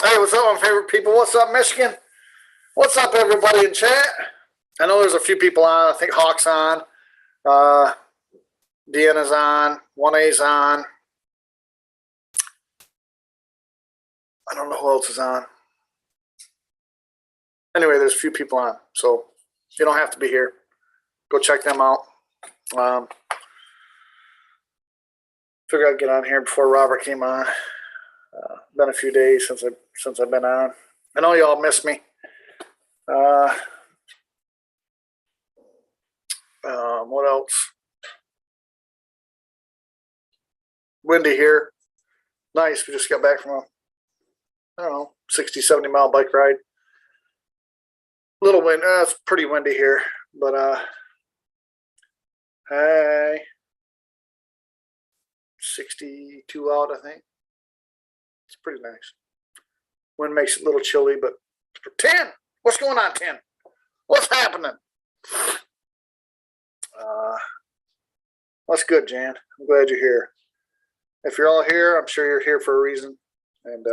Hey, what's up, my favorite people? What's up, Michigan? What's up, everybody in chat? I know there's a few people on. I think Hawk's on. Deanna's on. 1A's on. I don't know who else is on. Anyway, there's a few people on, so you don't have to be here. Go check them out. Figured I'd get on here before Robert came on. Been a few days since I've been on. I know y'all miss me. What else? Windy here. Nice. We just got back from a, I don't know, 60, 70 mile bike ride. Little wind. It's pretty windy here, but hey, 62 out, I think. It's pretty nice. Wind makes it a little chilly, but 10. What's going on, 10? What's happening? That's good, Jan. I'm glad you're here. If you're all here, I'm sure you're here for a reason. And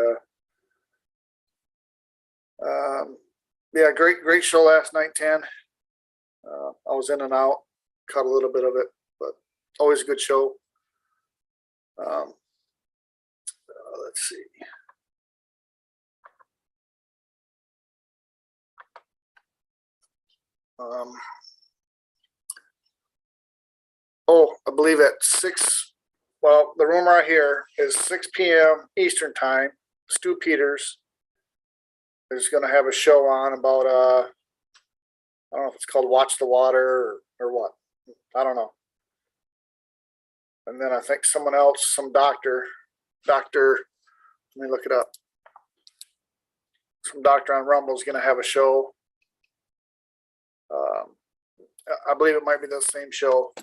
yeah, great show last night, 10. I was in and out, caught a little bit of it, but always a good show. Let's see. Oh, I believe at 6. Well, the room right here is 6 p.m. Eastern time. Stu Peters is going to have a show on about I don't know if it's called Watch the Water or what. I don't know. And then I think someone else, some doctor, let me look it up. Some doctor on Rumble is going to have a show. I believe it might be the same show.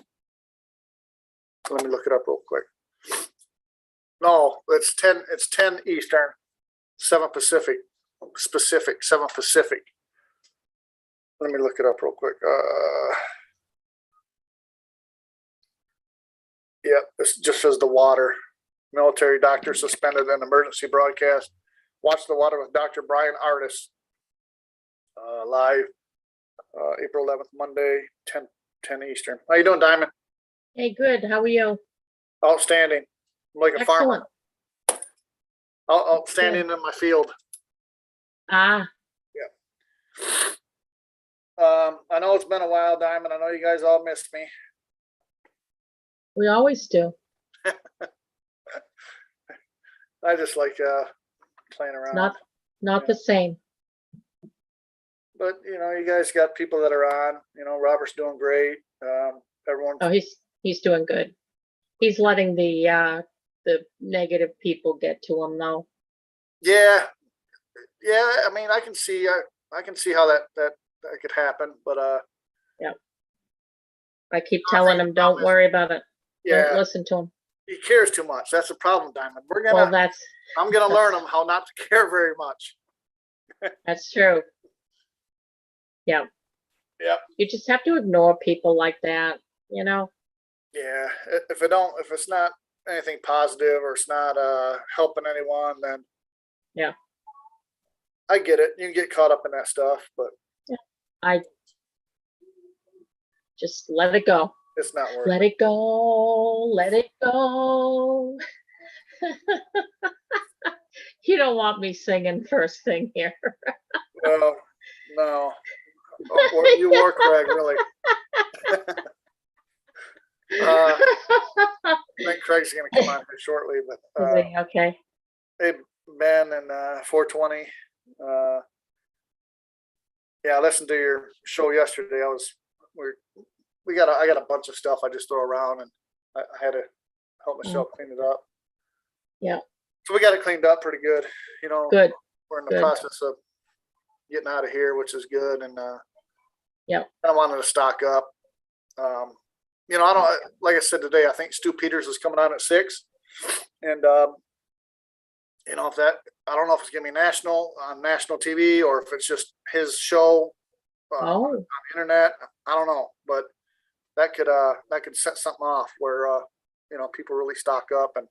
Let me look it up real quick. No, it's 10 Eastern, 7 Pacific, 7 Pacific. Let me look it up real quick. Yep, this just says the water. Military doctor suspended an emergency broadcast. Watch the Water with Dr. Brian Artis. Live April 11th, Monday, 10 Eastern. How you doing, Diamond? Hey, good. How are you? Outstanding. I'm like a Excellent. farmer. Outstanding in my field. Ah. Yeah. I know it's been a while, Diamond. I know you guys all missed me. We always do. I just like playing around. Not the same. But you know, you guys got people that are on. You know, Robert's doing great. Everyone. Oh, he's doing good. He's letting the negative people get to him though. Yeah. I mean, I can see how that could happen, but yeah. I keep telling him, don't worry about it. Yeah. Don't listen to him. He cares too much. That's the problem, Diamond. I'm gonna learn him how not to care very much. That's true. Yeah. Yeah. You just have to ignore people like that, you know? Yeah. If it's not anything positive or it's not helping anyone, then yeah. I get it. You can get caught up in that stuff, but I just let it go. it's not worth Let it. it go. Let it go. You don't want me singing first thing here. Well, no. Or you or Craig, really. I think Craig's going to come on here shortly, but Is he okay? hey, Ben and 420. Yeah, I listened to your show yesterday. I got a bunch of stuff I just throw around, and I had to help Michelle clean it up. Yeah. So we got it cleaned up pretty good. You know, Good. we're in the Good. process of getting out of here, which is good. And Yeah. I wanted to stock up. You know, I don't, like I said today, I think Stu Peters is coming on at 6. And, you know, I don't know if it's going to be on national TV or if it's just his show on the internet. I don't know, but that could set something off where, you know, people really stock up, and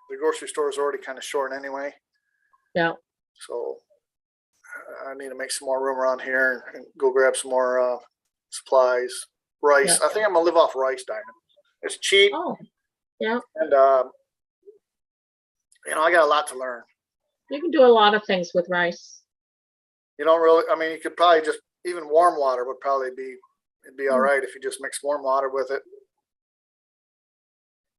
the grocery store is already kind of short anyway. Yeah. So I need to make some more room around here and go grab some more supplies. Rice. Yeah. I think I'm gonna live off rice, Diamond. It's cheap. Oh, yeah. And you know, I got a lot to learn. You can do a lot of things with rice. You don't really. I mean, you could probably just even warm water would probably be all right if you just mix warm water with it.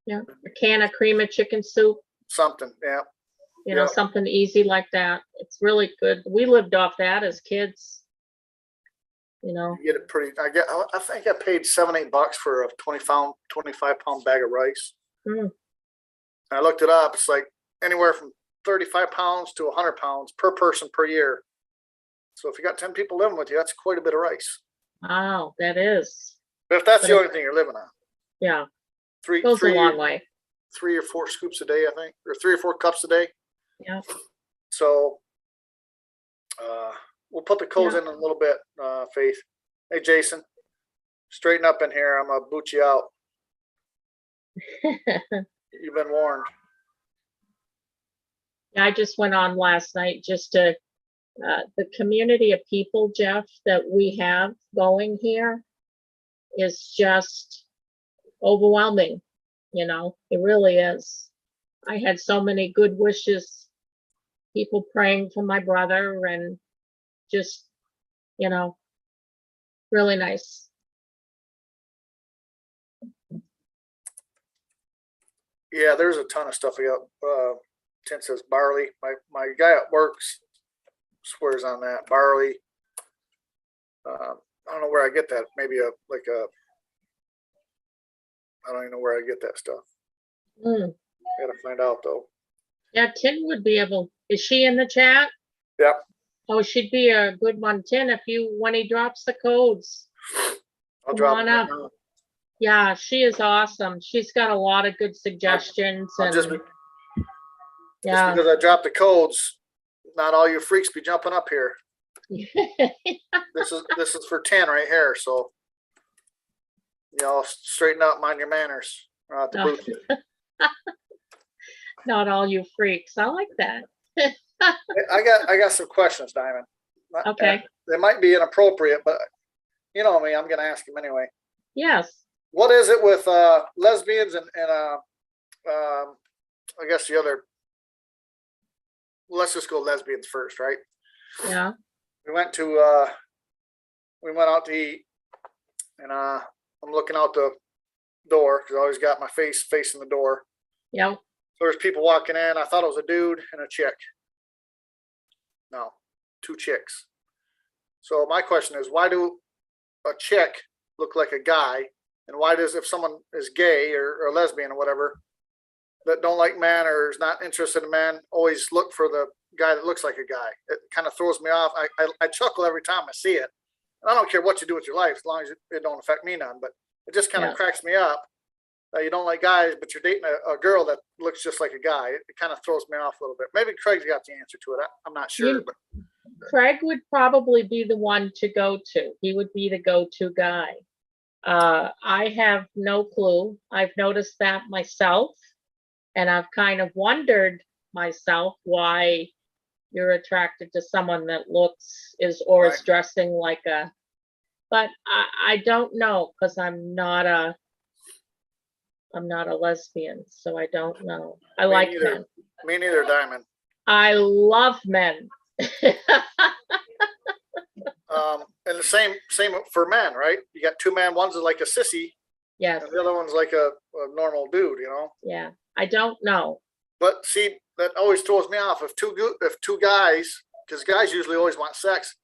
Yeah, a can of cream of chicken soup. Something, yeah. You know, something easy like that. It's really good. We lived off that as kids. You know, you get it pretty. I think I paid $7-8 for a 25-pound bag of rice. I looked it up. It's like anywhere from 35 pounds to 100 pounds per person per year. So if you got 10 people living with you, that's quite a bit of rice. Wow, that is. But if that's the only thing you're living on, yeah, three goes a long way. 3 or 4 scoops a day, I think, or 3 or 4 cups a day. Yeah. So we'll put the codes in a little bit, Faith. Hey, Jason, straighten up in here. I'm gonna boot you out. You've been warned. Yeah, I just went on last night just to the community of people, Jeff, that we have going here is just overwhelming. You know, it really is. I had so many good wishes, people praying for my brother, and just, you know, really nice. Yeah, there's a ton of stuff we got. Tim says barley. My guy at work swears on that barley. I don't know where I get that. Maybe I don't even know where I get that stuff. Gotta find out though. Yeah, Tin would be able. Is she in the chat? Yeah. Oh, she'd be a good one, Tin. When he drops the codes, I'll drop on it up. right now. Yeah, she is awesome. She's got a lot of good suggestions. Just because I dropped the codes, not all you freaks be jumping up here. This is for 10 right here. So y'all straighten up, mind your manners. Or I'll have to boot you. Not all you freaks. I like that. I got some questions, Diamond. Okay. They might be inappropriate, but you know me, I'm gonna ask them anyway. Yes. What is it with lesbians and I guess the other? Let's just go lesbians first, right? Yeah. We went out to eat, and I'm looking out the door because I always got my face facing the door. Yeah. So there's people walking in. I thought it was a dude and a chick. No, 2 chicks. So my question is, why do a chick look like a guy, and why does, if someone is gay or lesbian or whatever, that don't like men or is not interested in men, always look for the guy that looks like a guy? It kind of throws me off. I chuckle every time I see it. And I don't care what you do with your life, as long as it don't affect me none. But it just kind of cracks me up that you don't like guys, but you're dating a girl that looks just like a guy. It kind of throws me off a little bit. Maybe Craig's got the answer to it. I'm not sure. But Craig would probably be the one to go to. He would be the go-to guy. I have no clue. I've noticed that myself. And I've kind of wondered myself why you're attracted to someone that is Right. dressing like a, but I don't know, because I'm not a lesbian, so I don't know. I Me like neither. men. Me neither, Diamond. I love men. And the same for men, right? You got two men. One's like a sissy, Yes, and the other one's like a normal dude, yeah. I don't know. But see, that always throws me off. If two guys, because guys usually always want sex.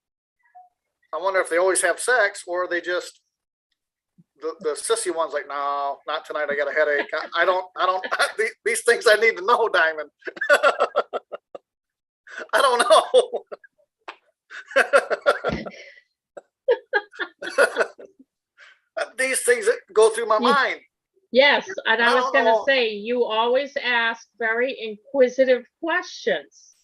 I wonder if they always have sex, or they just the sissy one's like, no, not tonight. I got a headache. I don't. These things I need to know, Diamond. I don't know. These things that go through my mind. Yes, and I was don't going to know. say, you always ask very inquisitive questions.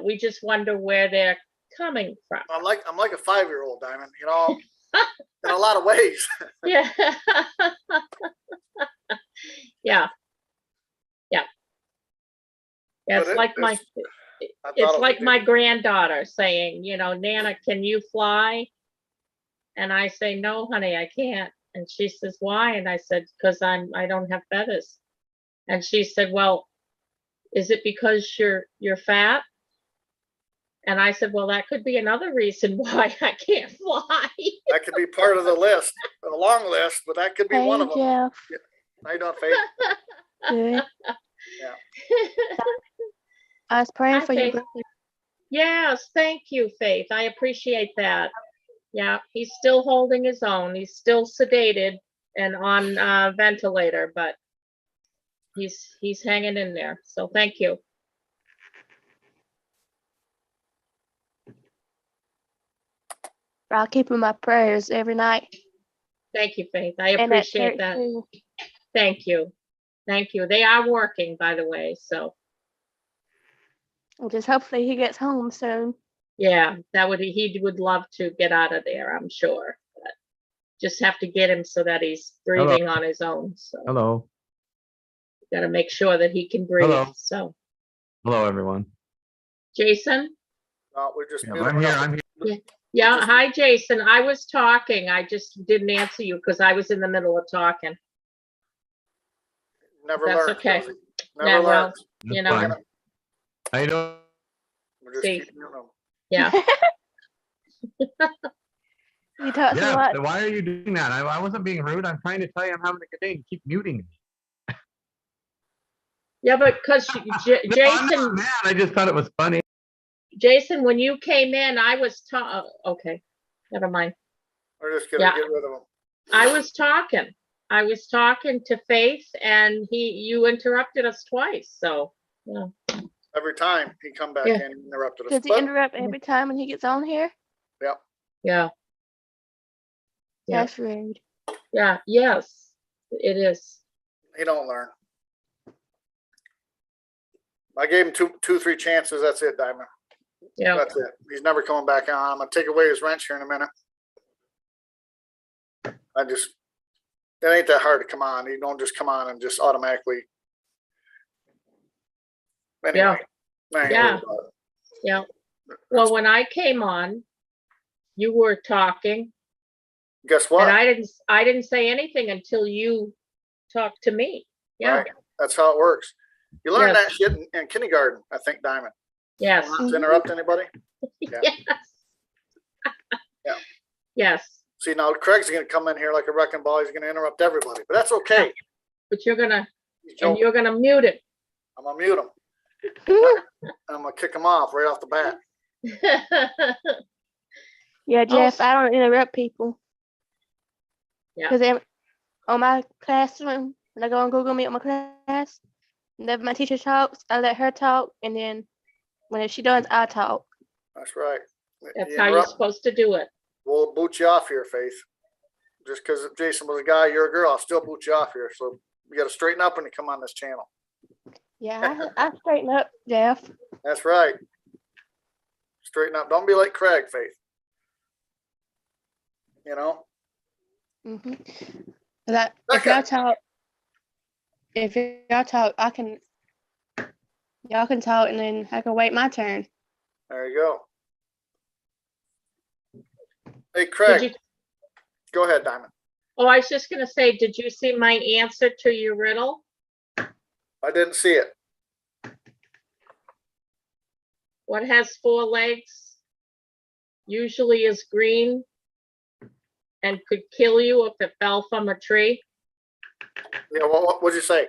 We just wonder where they're coming from. I'm like a 5-year-old, Diamond. In a lot of ways. Yeah. Yeah. Yeah. Yeah, But it's like my granddaughter saying, Nana, can you fly? And I say, no, honey, I can't. And she says, why? And I said, because I don't have feathers. And she said, well, is it because you're fat? And I said, well, that could be another reason why I can't fly. That could be part of the list, a long list, but that could be one of them. Jeff. Yeah. How you doing, Faith? Good. Yeah. I was praying Hi, for your Faith. brother. Yes, thank you, Faith. I appreciate that. Yeah, he's still holding his own. He's still sedated and on ventilator, but he's hanging in there. So thank you. I'll keep in my prayers every night. Thank you, Faith. I And at appreciate church that. too. Thank you. Thank you. They are working, by the way. So And just hopefully he gets home soon. yeah, he would love to get out of there, I'm sure. But just have to get him so that he's breathing on his own. So Hello. got to make sure that he can breathe. Hello. So Hello, everyone. Jason? No, we're just. Yeah, I'm here. I'm here. Yeah, hi, Jason. I was talking. I just didn't answer you because I was in the middle of talking. Never That's learned. okay. Susie. Yeah, Never well, learned. you That's know. fine. How you doing? We're just See. keeping them. Yeah. You talk so Yeah. much. So why are you doing that? I wasn't being rude. I'm trying to tell you I'm having a good day. You keep muting me. Yeah, but because No, I'm Jason, not mad. I just thought it was funny. Jason, when you came in, I was okay, never mind. We're just gonna Yeah. get rid of them. I was talking to Faith, and you interrupted us twice. So yeah. Every time he come back Yeah. in, he interrupted us. Does he But interrupt every time when he gets on here? Yeah. Yeah. That's rude. Yeah. Yes, it is. he don't learn. I gave him two, 3 chances. That's it, Diamond. Yeah. That's it. He's never coming back on. I'm gonna take away his wrench here in a minute. It ain't that hard to come on. You don't just come on and just automatically. Anyway, I ain't Yeah. worried about it. Yeah. Well, when I came on, you were talking, Guess what? and I didn't say anything until you talked to me. Yeah. Right? That's how it works. You learn Yes. that shit in kindergarten, I think, Diamond. Yes. Not to interrupt anybody. Yeah. Yes. Yeah. Yes. See, now Craig's gonna come in here like a wrecking ball. He's gonna interrupt everybody, but that's okay. But you're gonna He's joking. mute it. I'm gonna mute him. I'm gonna kick him off right off the bat. Yeah, Jeff, I don't interrupt people. Yeah. Because on my classroom, when I go on Google Meet on my class, whenever my teacher talks, I let her talk, and then when she does, I talk. That's right. That's You how you're interrupt, supposed to do it. we'll boot you off here, Faith. Just because Jason was a guy, you're a girl, I'll still boot you off here. So you got to straighten up when you come on this channel. Yeah, I straighten up, Jeff. That's right. Straighten up. Don't be like Craig, Faith. You know? Mm-hmm. If Okay. y'all talk, y'all can talk, and then I can wait my turn. There you go. Hey, Did Craig, you, go ahead, Diamond. oh, I was just gonna say, did you see my answer to your riddle? I didn't see it. What has 4 legs? Usually is green and could kill you if it fell from a tree. Yeah, what'd you say?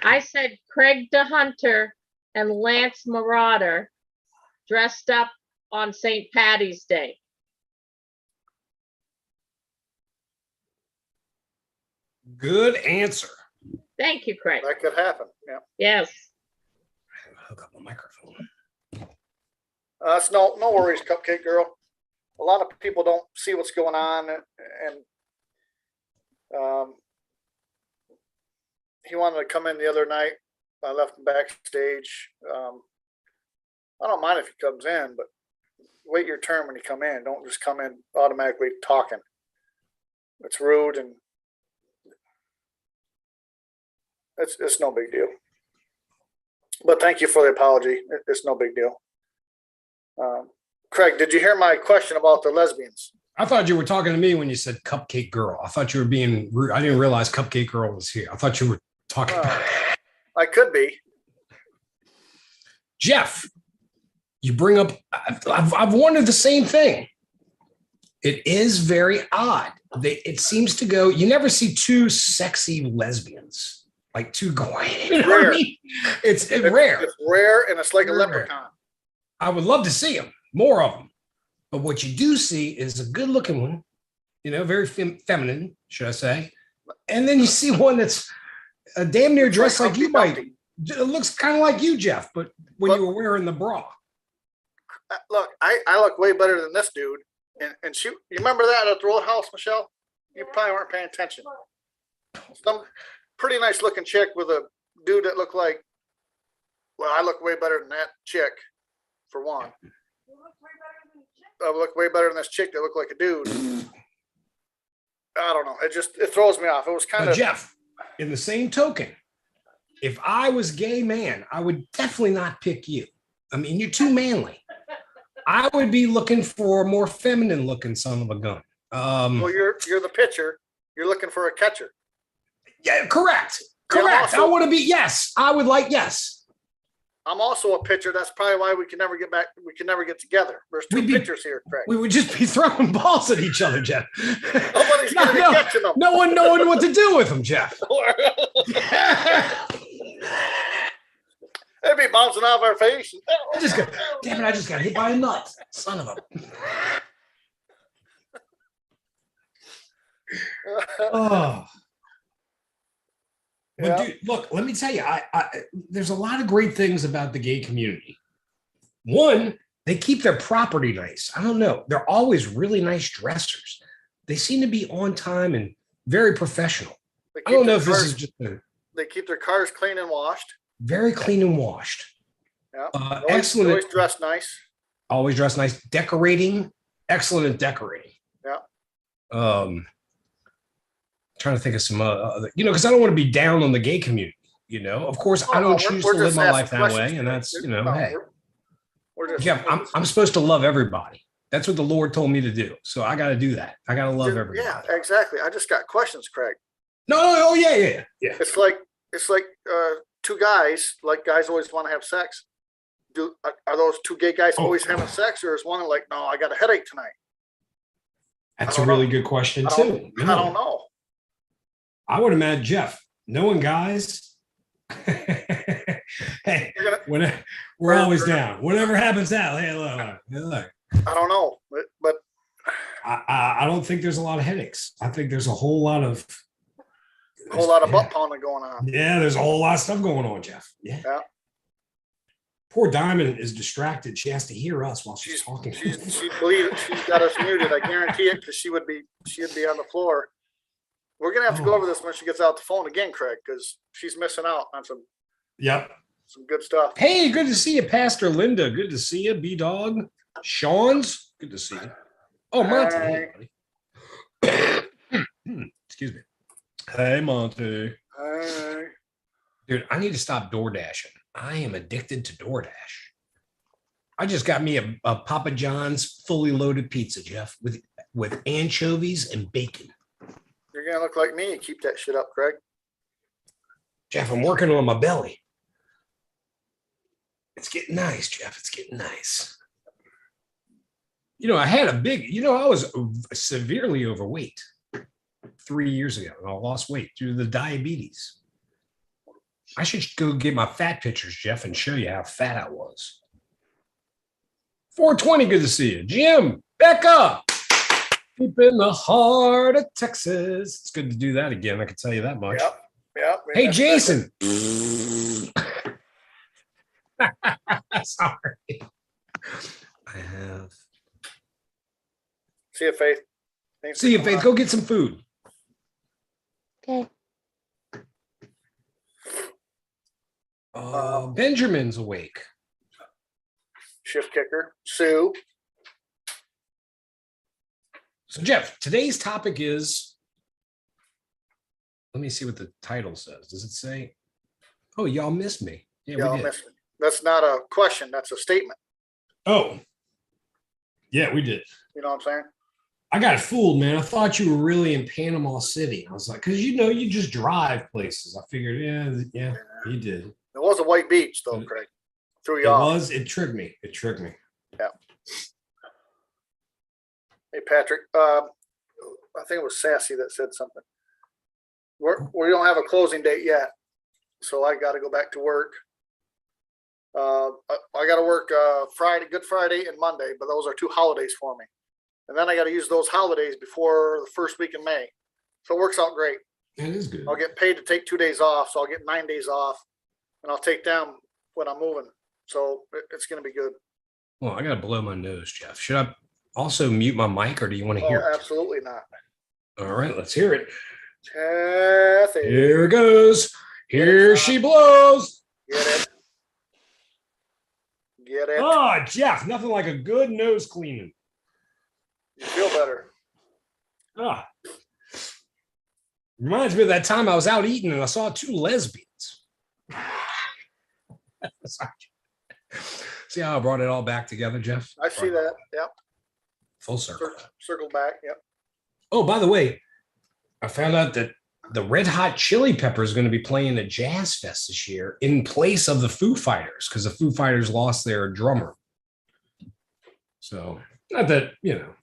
I said Craig the Hunter and Lance Marauder dressed up on St. Patty's Day. Good answer. Thank you, Craig. That could happen, yeah. Yes. Hook up my microphone. That's no worries, Cupcake Girl. A lot of people don't see what's going on, and he wanted to come in the other night. I left him backstage. I don't mind if he comes in, but wait your turn when you come in. Don't just come in automatically talking. It's rude, and it's no big deal. But thank you for the apology. It's no big deal. Craig, did you hear my question about the lesbians? I thought you were talking to me when you said Cupcake Girl. I thought you were being rude. I didn't realize Cupcake Girl was here. I thought you were talking about I could be. Jeff. You bring up, I've wondered the same thing. It is very odd. It seems to go, you never see 2 sexy lesbians, like 2 going. You know what I mean? It's rare. It's rare, and it's like Rare. a leprechaun. I would love to see them, more of them. But what you do see is a good looking one, you know, very feminine, should I say. And then you see one that's damn near dressed like you might. It looks kind of like you, Jeff, but when you were wearing the bra. Look, I look way better than this dude. And she, you remember that at the Roadhouse, Michelle? You probably weren't paying attention. Some pretty nice looking chick with a dude that looked like, well, I look way better than that chick, for one. I look way better than this chick that looked like a dude. I don't know. It throws me off. It was kind of. Jeff, in the same token, if I was gay man, I would definitely not pick you. I mean, you're too manly. I would be looking for a more feminine looking son of a gun. Well, you're the pitcher. You're looking for a catcher. Yeah, correct. Yeah, Correct. also, I want to be, yes. I would like, yes. I'm also a pitcher. That's probably why we can never get back. We can never get together. There's 2 pitchers here, Craig. We would just be throwing balls at each other, Jeff. Nobody's going to be catching them. No one knowing what to do with them, Jeff. They'd be bouncing off our face. Damn it, I just got hit by a nut. Son of a. Oh. But Yeah. dude, look, let me tell you, there's a lot of great things about the gay community. One, they keep their property nice. I don't know. They're always really nice dressers. They seem to be on time and very professional. I don't know if this is just They keep their cars clean and washed. very clean and washed. Yeah. Excellent. Always dressed nice. Always dressed nice. Decorating. Excellent at decorating. Yeah. Trying to think of some other, because I don't want to be down on the gay community. Of course, I don't choose to live my life that way, and that's hey, We're just, Jeff, I'm supposed to love everybody. That's what the Lord told me to do. So I got to do that. I got to love everybody. Yeah, exactly. I just got questions, Craig. No, oh yeah. It's like 2 guys. Like guys always want to have sex. Are those 2 gay guys always having sex, or is one like, no, I got a headache tonight? That's a really good question too. I don't know. I would imagine, Jeff, knowing guys, hey, we're always down. Whatever happens now, hey, look. I don't know, but I don't think there's a lot of headaches. I think there's a whole lot of butt pounding going on. Yeah, there's a whole lot of stuff going on, Jeff. Yeah. Poor Diamond is distracted. She has to hear us while she's talking. She'd believe it. She's got us muted. I guarantee it, because she'd be on the floor. We're gonna have to go over this when she gets out the phone again, Craig, because she's missing out on some good stuff. Hey, good to see you, Pastor Linda. Good to see you, B-Dog. Sean's, good to see you. Oh, Monty. Hey, buddy. Excuse me. Hey, Monty. Hi. Dude, I need to stop door dashing. I am addicted to DoorDash. I just got me a Papa John's fully loaded pizza, Jeff, with anchovies and bacon. You're gonna look like me. Keep that shit up, Craig. Jeff, I'm working on my belly. It's getting nice, Jeff. It's getting nice. I had I was severely overweight 3 years ago, and I lost weight due to the diabetes. I should go get my fat pictures, Jeff, and show you how fat I was. 420, good to see you. Jim, Becca, deep in the heart of Texas. It's good to do that again, I can tell you that much. Yep. Hey, Jason. Sorry. I have. See you, Faith. Thanks See you, for coming Faith. on. Go get some food. Okay. Benjamin's awake. Shift kicker, Sue. So, Jeff, today's topic is. Let me see what the title says. Does it say? Oh, y'all missed me. Yeah, Y'all we did. missed me. That's not a question. That's a statement. Oh, yeah, we did. You know what I'm saying? I got fooled, man. I thought you were really in Panama City. I was like, because you just drive places. I figured, yeah, you did. It was a white beach, though, Craig. Threw you It off. was. It tricked me. Yeah. Hey, Patrick. I think it was Sassy that said something. We don't have a closing date yet, so I got to go back to work. I got to work Friday, Good Friday, and Monday, but those are 2 holidays for me. And then I got to use those holidays before the first week in May. So it works out great. It is good. I'll get paid to take 2 days off, so I'll get 9 days off, and I'll take them when I'm moving. So it's going to be good. Well, I got to blow my nose, Jeff. Should I also mute my mic, or do you want to hear Oh, it? absolutely not. All right, let's hear it. Kathy, Here it goes. Here she blows. get it? Get it? Oh, Jeff, nothing like a good nose cleaning. You feel better. Ah. Reminds me of that time I was out eating and I saw 2 lesbians. Sorry. See how I brought it all back together, Jeff? I see that. Yep. Full circle. Circle back. Yep. Oh, by the way, I found out that the Red Hot Chili Peppers is going to be playing a jazz fest this year in place of the Foo Fighters because the Foo Fighters lost their drummer. So, not that,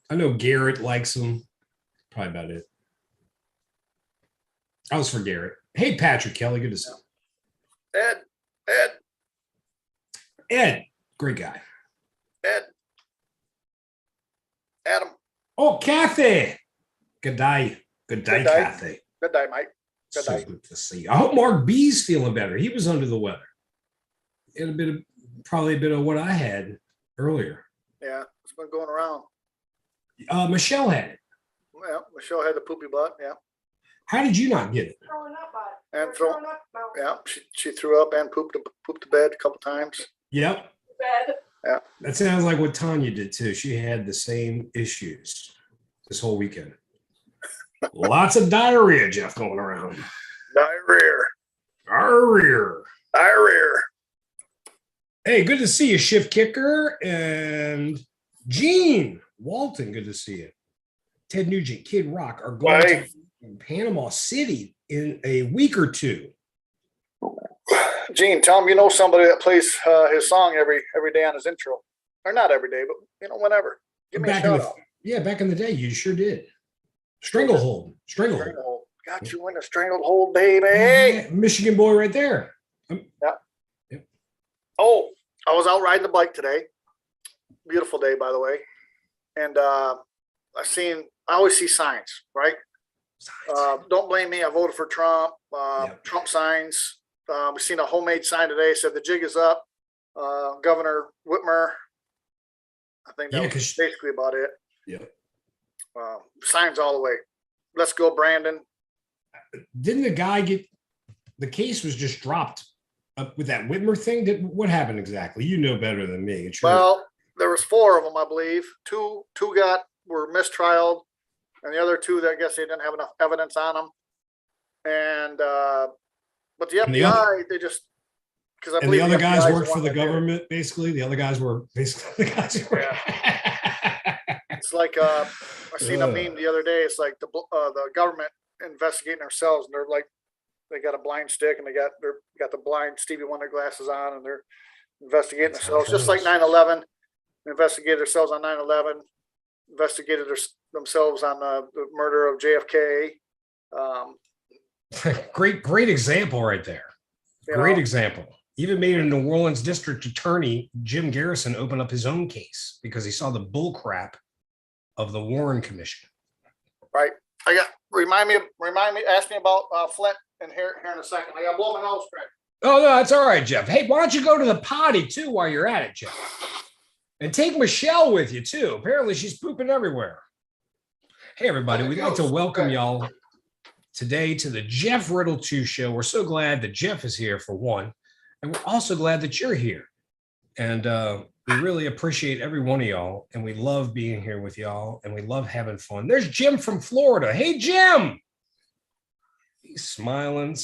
I know Garrett likes them. Probably about it. I was for Garrett. Hey, Patrick Kelly, good to see you. Ed, great guy. Ed, Adam, Oh, Kathy. Good day. Good day, Good day. Kathy. good day, Mike. Good So day. good to see you. I hope Mark B's feeling better. He was under the weather. He had probably a bit of what I had earlier. Yeah, it's been going around. Michelle had it. Well, Michelle had the poopy butt. Yeah, How did you not get it? and yeah, she threw up and pooped the bed a couple times. Yep. Bed. Yeah. That sounds like what Tanya did too. She had the same issues this whole weekend. Lots of diarrhea, Jeff, going around. Diarrhea. Hey, good to see you, Shift Kicker. And Gene Walton, good to see you. Ted Nugent, Kid Rock are going to Panama City in a week or 2. Gene, tell him you know somebody that plays his song every day on his intro, or not every day, but whenever. Give me a shout out. Back in the day, you sure did. Stranglehold. Stranglehold. Got you in a stranglehold, baby. Yeah, Michigan boy right there. Oh, I was out riding the bike today. Beautiful day, by the way. And I always see signs, right? Don't blame me. I voted for Trump. Trump signs. We've seen a homemade sign today. Said the jig is up. Governor Whitmer. I think that was basically about it. Yeah. Signs all the way. Let's go, Brandon. Didn't the guy get the case was just dropped with that Whitmer thing? What happened exactly? You know better than me. Well, there was 4 of them, I believe. Two were mistrialed, and the other 2 that I guess they didn't have enough evidence on them. And but the FBI, they just because I And believe the other guys FBI 's worked for one the that did it. government, basically. The other guys were basically the guys who were. It's like I seen a meme the other day. It's like the government investigating themselves, and they're like, they got a blind stick, and they got the blind Stevie Wonder glasses on, and they're investigating That's how it themselves, just like goes. 9/11. Investigated themselves on 9/11. Investigated themselves on the murder of JFK. Great example right there. You Great know, example. Even made a New Orleans district attorney, Jim Garrison, open up his own case because he saw the bull crap of the Warren Commission. right? Remind me. Ask me about Flint and here in a second. I got to blow my nose, Craig. Oh, no, that's all right, Jeff. Hey, why don't you go to the potty too while you're at it, Jeff? And take Michelle with you too. Apparently she's pooping everywhere. Hey, everybody, we'd like to welcome y'all today to the Jeff Riddle 2 show. We're so glad that Jeff is here for one, and we're also glad that you're here. And we really appreciate every one of y'all, and we love being here with y'all, and we love having fun. There's Jim from Florida. Hey, Jim. He's smiling,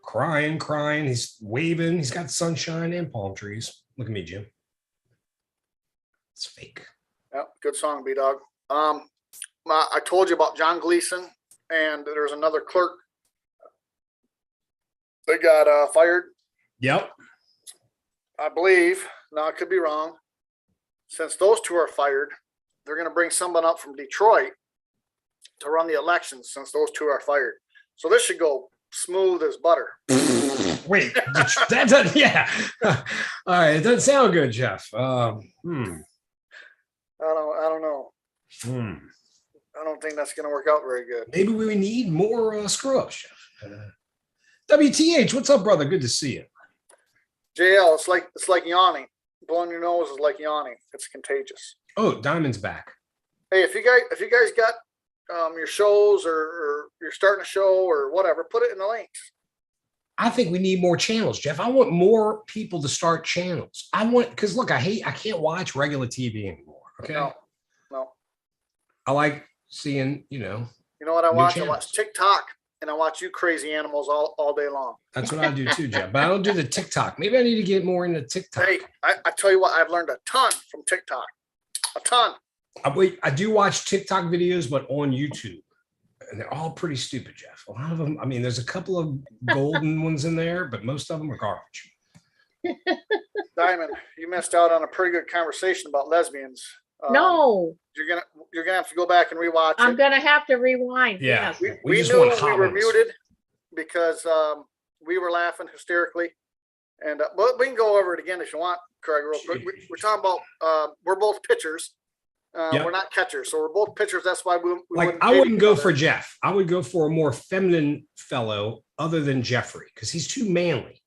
crying. He's waving. He's got sunshine and palm trees. Look at me, Jim. It's fake. Yep, good song, B-Dog. I told you about John Gleason, and there's another clerk that got fired. Yep. I believe. Now I could be wrong. Since those two are fired, they're going to bring someone up from Detroit to run the elections. Since those two are fired, so this should go smooth as butter. Wait, that doesn't. Yeah. All right, it doesn't sound good, Jeff. I don't know. Hmm. I don't think that's going to work out very good. Maybe we need more screw ups, Jeff. WTH, what's up, brother? Good to see you. JL, it's like yawning. Blowing your nose is like yawning. It's contagious. Oh, Diamond's back. Hey, if you guys got your shows or you're starting a show or whatever, put it in the links. I think we need more channels, Jeff. I want more people to start channels. Because look, I can't watch regular TV anymore. Okay. No. I like seeing, You know what I new watch? channels. I watch TikTok, and I watch you crazy animals all day long. That's what I do too, Jeff. But I don't do the TikTok. Maybe I need to get more into TikTok. Hey, I tell you what, I've learned a ton from TikTok. A ton. I do watch TikTok videos, but on YouTube. And they're all pretty stupid, Jeff. A lot of them, I mean, there's a couple of golden ones in there, but most of them are garbage. Diamond, you missed out on a pretty good conversation about lesbians. No, You're gonna have to go back and rewatch I'm it. gonna have to rewind. Yeah. Yes. We just knew want we hot were ones. muted because we were laughing hysterically, and but we can go over it again if you want, Craig. Real quick, we're talking about we're both pitchers. Yep. We're not catchers, so we're both pitchers. That's why we Like, I wouldn't go for Jeff. I would go for a more feminine fellow other than Jeffrey because he's too manly.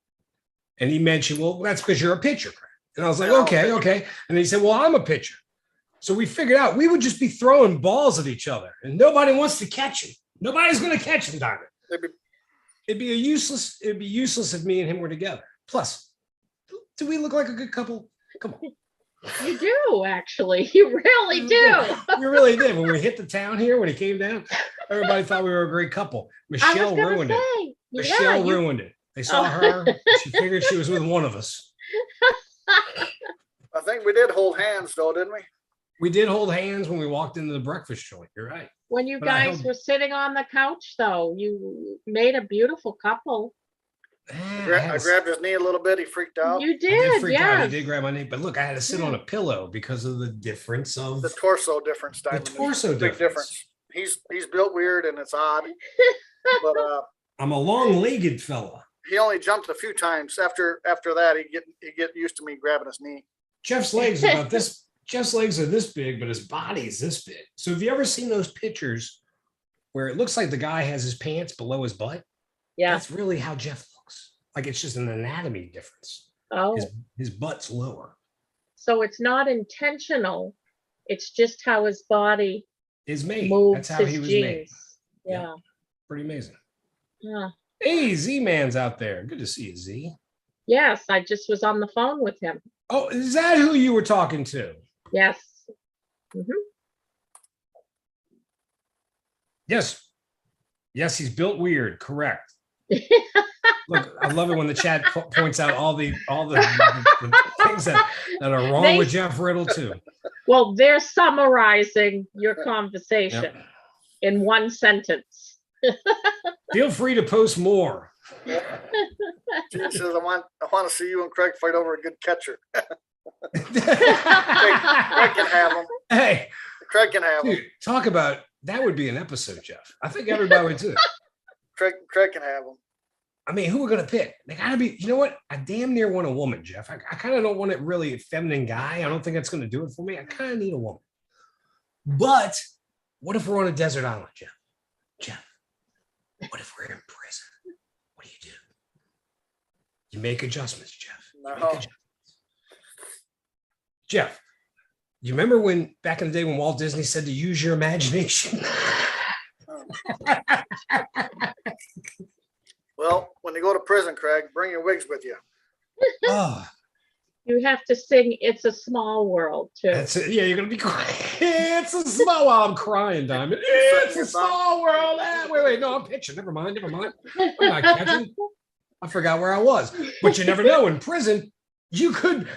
And he mentioned, well, that's because you're a pitcher. And I was like, Yeah, okay. And he said, well, I'm a pitcher. So we figured out we would just be throwing balls at each other and nobody wants to catch him. Nobody's going to catch him, Diamond. It'd be useless if me and him were together. Plus, do we look like a good couple? Come on. You do, actually. You really do. We really did. When we hit the town here, when he came down, everybody thought we were a great couple. I was Michelle gonna ruined it. say, Michelle you- ruined it. They saw Oh. her. She figured she was with one of us. I think we did hold hands, though, didn't we? We did hold hands when we walked into the breakfast joint. You're right. When you But I guys held- were sitting on the couch, though, you made a beautiful couple. I grabbed his knee a little bit. He freaked out. You I did did, freak out. He yes. did grab my knee, but look, I had to sit on a pillow because of the difference of The torso difference, the Diamond. torso Big difference. He's built weird and it's odd, but I'm a long-legged fella. he only jumped a few times. After that, he get used to me grabbing his knee. Jeff's legs are about this. Jeff's legs are this big, but his body is this big. So have you ever seen those pictures where it looks like the guy has his pants below his butt? Yeah. That's really how Jeff looks. Like it's just an anatomy difference. Oh, His butt's lower. so it's not intentional. It's just how his body Is made. moves That's how his he was genes. made. Yeah. Pretty amazing. Yeah. Hey, Z-Man's out there. Good to see you, Z. Yes, I just was on the phone with him. Oh, is that who you were talking to? Yes. Yes. Yes, he's built weird. Correct. Look, I love it when the chat points out all the things that are wrong with Jeff Riddle too. Well, they're summarizing your conversation Yep. in one sentence. Feel free to post more. She says, I want to see you and Craig fight over a good catcher. Craig can have him. Hey, Craig can have him. dude, talk about that would be an episode, Jeff. I think everybody would too. Craig can have him. I mean, who are gonna pick? They gotta be. You know what? I damn near want a woman, Jeff. I kind of don't want it really a feminine guy. I don't think that's gonna do it for me. I kind of need a woman. But what if we're on a desert island, Jeff? Jeff, what if we're in prison? What do? You make adjustments, Jeff. You make No. adjustments. Jeff, you remember when back in the day when Walt Disney said to use your imagination? Well, when you go to prison, Craig, bring your wigs with you. Oh, You have to sing It's a Small World too. that's it. Yeah, you're gonna be crying. It's a small while I'm crying, Diamond. It's a small world. Wait, no, I'm pitching. Never mind. I'm not catching. I forgot where I was. But you never know. In prison, you could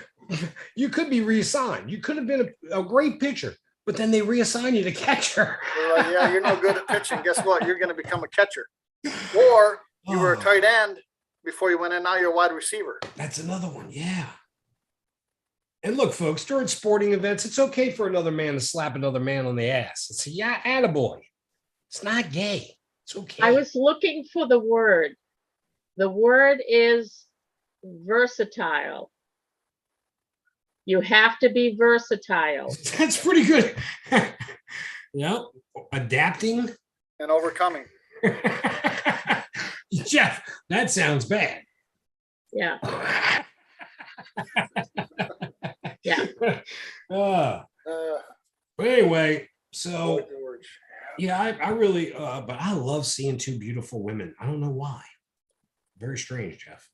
be reassigned. You could have been a great pitcher, but then they reassign you to catcher. They're like, yeah, you're no good at pitching. Guess what? You're going to become a catcher. Or you were a Oh, tight end before you went in. Now you're a wide receiver. that's another one. Yeah. And look, folks, during sporting events, it's okay for another man to slap another man on the ass. It's a attaboy. It's not gay. It's okay. I was looking for the word. The word is versatile. You have to be versatile. That's pretty good. Yep. Adapting. And overcoming. Jeff, that sounds bad. Yeah. Yeah. But Uh, anyway, so Boy George. yeah, I really but I love seeing two beautiful women. I don't know why. Very strange, Jeff.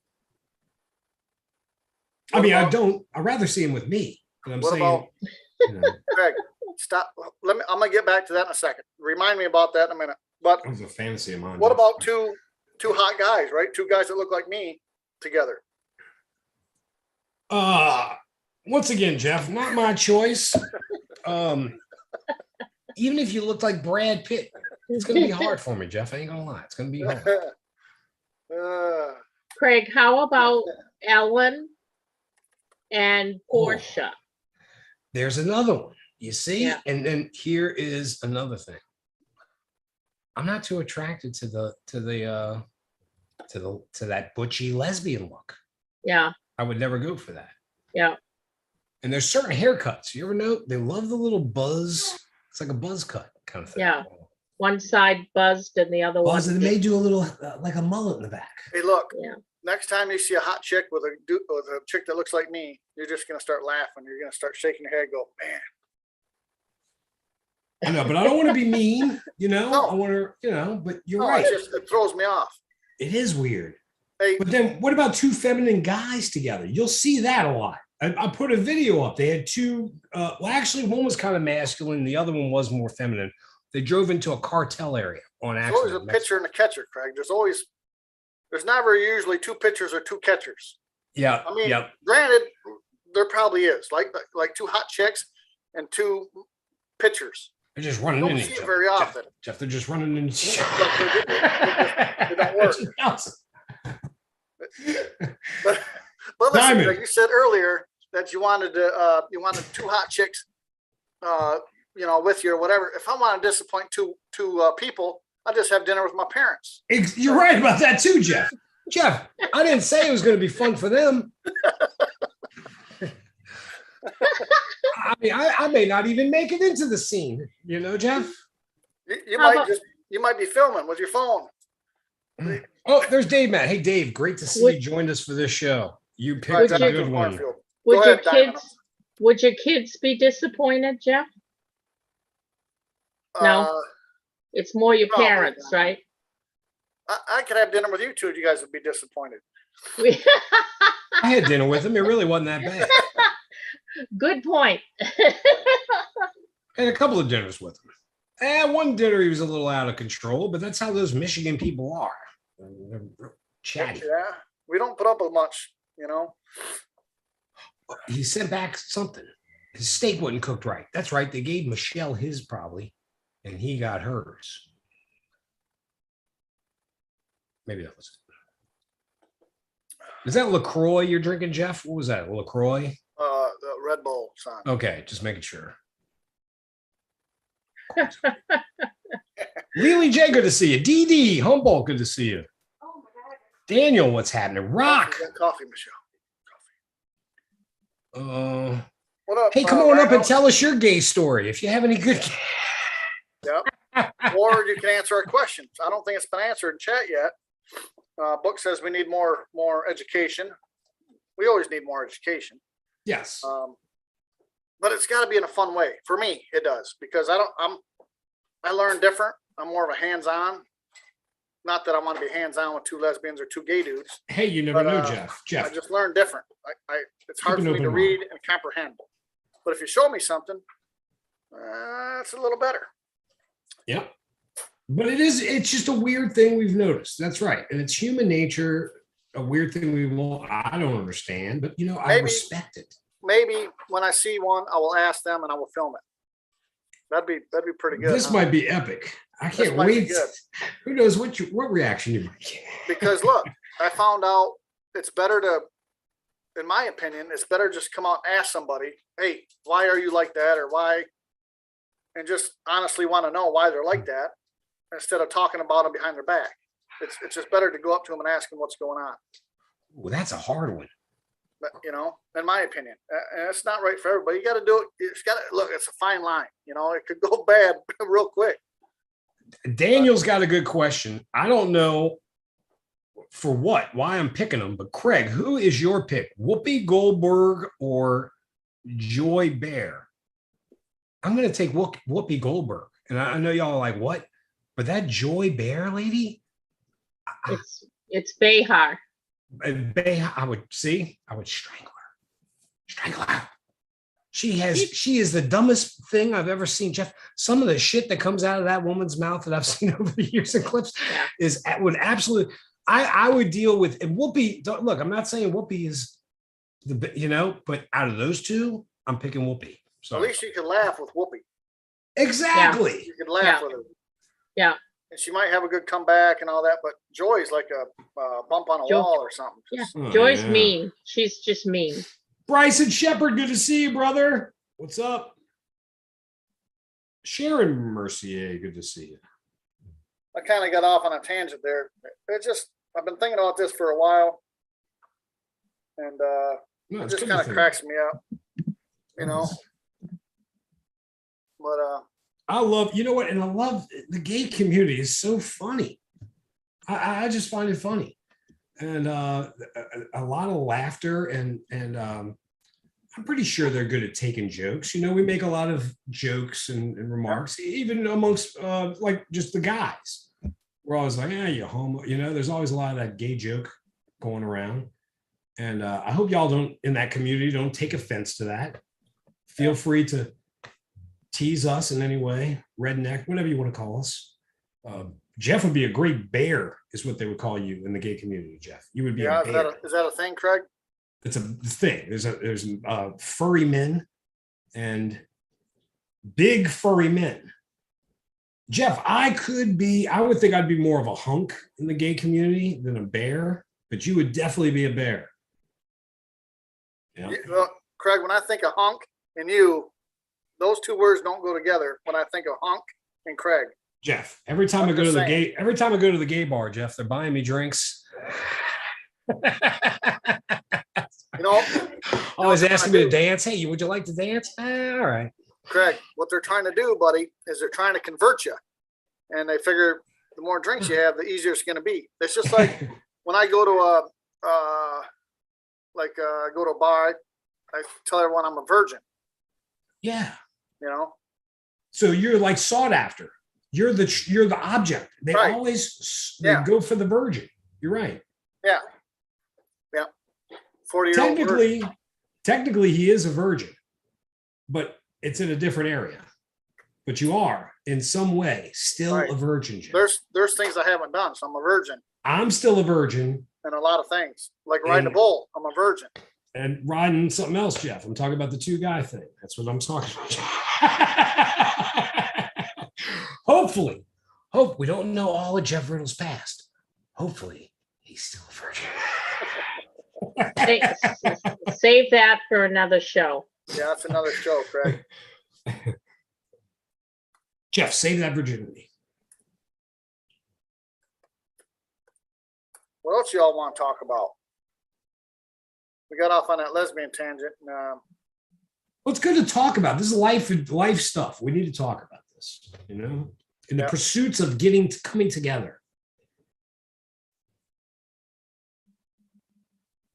I What mean, about- I'd rather see him with me. But I'm What saying, about- you know, Craig, stop. I'm going to get back to that in a second. Remind me about that in a minute. But that was a fantasy of mine. what Jeff. about two hot guys, right? Two guys that look like me together. Once again, Jeff, not my choice. Even if you look like Brad Pitt, it's gonna be hard for me, Jeff. I ain't gonna lie. It's gonna be hard. Craig, how about Ellen and Portia? There's another one. You see? Yeah. And then here is another thing. I'm not too attracted to that butchy lesbian look. Yeah, I would never go for that. yeah. And there's certain haircuts. You ever know? They love the little buzz. It's like a buzz cut kind of thing. Yeah. One side buzzed and the other one. Buzz, and they may do a little like a mullet in the back. Hey, look. Yeah. Next time you see a hot chick with a chick that looks like me, you're just gonna start laughing. You're gonna start shaking your head. And go, man. I know, but I don't want to be mean. You know, No. I want to. You know, but you're No, right. it throws me off. It is weird. Hey, But then, what about two feminine guys together? You'll see that a lot. I put a video up. They had two. Well, actually, one was kind of masculine. The other one was more feminine. They drove into a cartel area on there's always a accident. pitcher and a catcher, Craig. There's never usually two pitchers or two catchers. Yeah. I mean, Yep. granted, there probably is like two hot chicks and two pitchers. They're just running Don't into see each it other. very often. Jeff, they're just running into each But other. they don't work. It's awesome. But listen, Diamond. Craig, you said earlier that you wanted two hot chicks, with you or whatever. If I want to disappoint two people, I just have dinner with my parents. You're right about that too, Jeff. Jeff, I didn't say it was going to be fun for them. I mean, I may not even make it into the scene, you know, Jeff. You How might about- you might be filming with your phone. Oh, there's Dave, Matt. Hey, Dave, great to see you joined us for this show. You picked Would a you- good one. Go Would ahead, your Diamond. kids be disappointed, Jeff? No. It's more your Probably parents, not. right? I could have dinner with you two. You guys would be disappointed. I had dinner with him. It really wasn't that bad. Good point. I had a couple of dinners with him. One dinner he was a little out of control, but that's how those Michigan people are. They're chatty. Yeah, we don't put up with much, you know. He sent back something. His steak wasn't cooked right. That's right. They gave Michelle his probably, and he got hers. Maybe that was it. Is that LaCroix you're drinking, Jeff? What was that? LaCroix? The Red Bull, son. Okay, just making sure. Lily J, good to see you. DD Humboldt, good to see you. Daniel, what's happening? Rock. Coffee, Michelle. What up? Hey, come on up Rhino? and tell us your gay story if you have any good. Yep. Or you can answer our questions. I don't think it's been answered in chat yet. Book says we need more education. We always need more education. Yes. But it's got to be in a fun way. For me, it does, because I learn different. I'm more of a hands-on. Not that I want to be hands-on with two lesbians or two gay dudes. Hey, you never But, know, I Jeff. just learn different. It's hard Keep for an me to open read mind. and comprehend. But if you show me something, it's a little better. Yep. But it's just a weird thing we've noticed. That's right. And it's human nature, a weird thing I don't understand, but I Maybe- respect it. Maybe when I see one, I will ask them and I will film it. That'd be pretty good. This huh? might be epic. I This can't might be wait. good. Who knows what reaction you might get. Because look, I found out it's better to, in my opinion, it's better just come out and ask somebody, hey, why are you like that? Or why? And just honestly want to know why they're like that instead of talking about them behind their back. It's just better to go up to them and ask them what's going on. Well, that's a hard one. But, in my opinion, and it's not right for everybody. You got to do it. It's got to look, it's a fine line. It could go bad real quick. Daniel's got a good question. I don't know for why I'm picking them, but Craig, who is your pick? Whoopi Goldberg or Joy Bear? I'm going to take Whoopi Goldberg. And I know y'all are like, what? But that Joy Bear lady? It's Behar. I would strangle her. She is the dumbest thing I've ever seen, Jeff. Some of the shit that comes out of that woman's mouth that I've seen over the years in clips would absolutely, I would deal with. And Whoopi, look, I'm not saying Whoopi is but out of those two, I'm picking Whoopi. So At least you can laugh with Whoopi. exactly. You can laugh with her. Yeah. And she might have a good comeback and all that, but Joy's like a bump on a Joy- wall or something. Yeah. Oh, Joy's yeah. mean. She's just mean. Bryson Shepard, good to see you, brother. What's up? Sharon Mercier, good to see you. I kind of got off on a tangent there. I've been thinking about this for a while, and No, it it's just good to kind of think. cracks me up, But I love, and I love the gay community is so funny. I just find it funny. And a lot of laughter and I'm pretty sure they're good at taking jokes. We make a lot of jokes and remarks, even amongst like just the guys. We're always like, you homo, there's always a lot of that gay joke going around. And I hope y'all in that community don't take offense to that. Feel free to tease us in any way, redneck, whatever you want to call us. Jeff would be a great bear, is what they would call you in the gay community, Jeff. You would be a bear. is that a thing, Craig? It's a thing. There's furry men and big furry men. Jeff, I would think I'd be more of a hunk in the gay community than a bear, but you would definitely be a bear. Yeah. Well, Craig, when I think of hunk and you, those two words don't go together. When I think of hunk and Craig. Jeff, every time I go to the gay bar, Jeff, they're buying me drinks. Always asking me to dance. Hey, would you like to dance? All right. Craig, what they're trying to do, buddy, is they're trying to convert you. And they figure the more drinks you have, the easier it's going to be. It's just like when I go to go to a bar, I tell everyone I'm a virgin. Yeah. So you're like sought after. You're the object. They always go for the virgin. You're right. Yeah. 40-year-old Technically, he is a virgin, but it's in a different area. But you are, in some way, still a virgin. Jeff. There's things I haven't done, so I'm a virgin. I'm still a virgin. And a lot of things, like riding a And- bull. I'm a virgin. And riding something else, Jeff. I'm talking about the 2-guy thing. That's what I'm talking about. Hopefully, we don't know all of Jeff Riddle's past. Hopefully, he's still a virgin. Save that for another show. Yeah, that's another show, Craig. Jeff, save that virginity. What else y'all want to talk about? We got off on that lesbian tangent. Well, it's good to talk about. This is life stuff. We need to talk about this, in the Yeah. pursuits of coming together.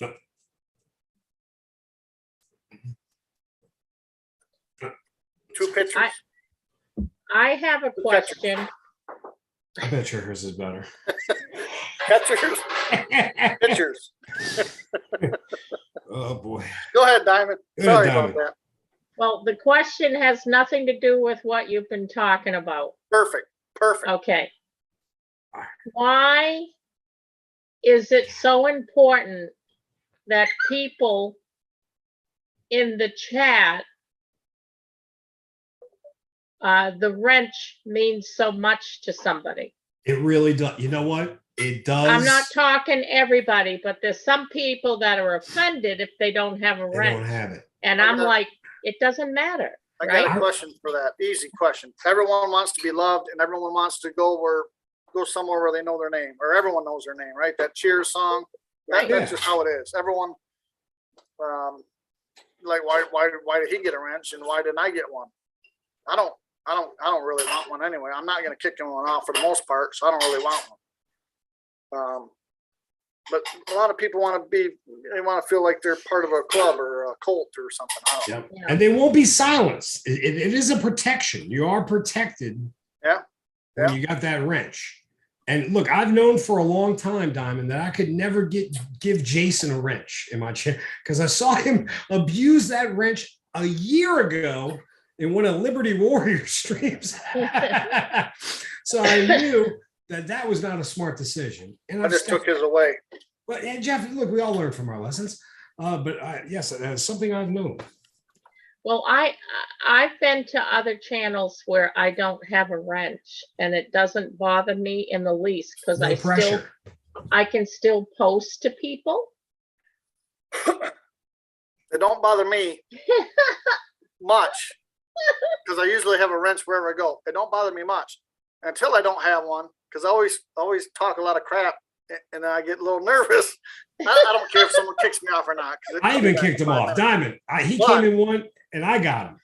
No. 2 pictures. I have a question. I bet your hers is better. Pictures. Pictures. Oh boy. Go ahead, Diamond. Go ahead, Sorry Diamond. about that. Well, the question has nothing to do with what you've been talking about. Perfect. Perfect. Okay. Why is it so important that people in the chat, the wrench means so much to somebody? It really does. You know what? It does. I'm not talking everybody, but there's some people that are offended if they don't have a They wrench. don't have it. And I'm like, it doesn't matter. I got Right. a question for that. Easy question. Everyone wants to be loved and everyone wants to go somewhere where they know their name or everyone knows their name, right? That Cheers song. Right. That's just how it is. Everyone, like, why did he get a wrench and why didn't I get one? I don't really want one anyway. I'm not going to kick anyone off for the most part, so I don't really want one. But a lot of people they want to feel like they're part of a club or a cult or something. I don't know. Yep. Yeah. And they won't be silenced. It is a protection. You are protected. Yeah. When Yeah. you got that wrench. And look, I've known for a long time, Diamond, that I could never give Jason a wrench in my chair because I saw him abuse that wrench a year ago in one of Liberty Warrior streams. So I knew that was not a smart decision. And I just took his away. But Jeff, look, we all learn from our lessons. But yes, that's something I've known. Well, I've been to other channels where I don't have a wrench and it doesn't bother me in the least because No pressure. I can still post to people. It don't bother me much because I usually have a wrench wherever I go. It don't bother me much until I don't have one because I always talk a lot of crap and then I get a little nervous. I don't care if someone kicks me off or not. I even kicked him off. Diamond, he Why? came in one and I got him.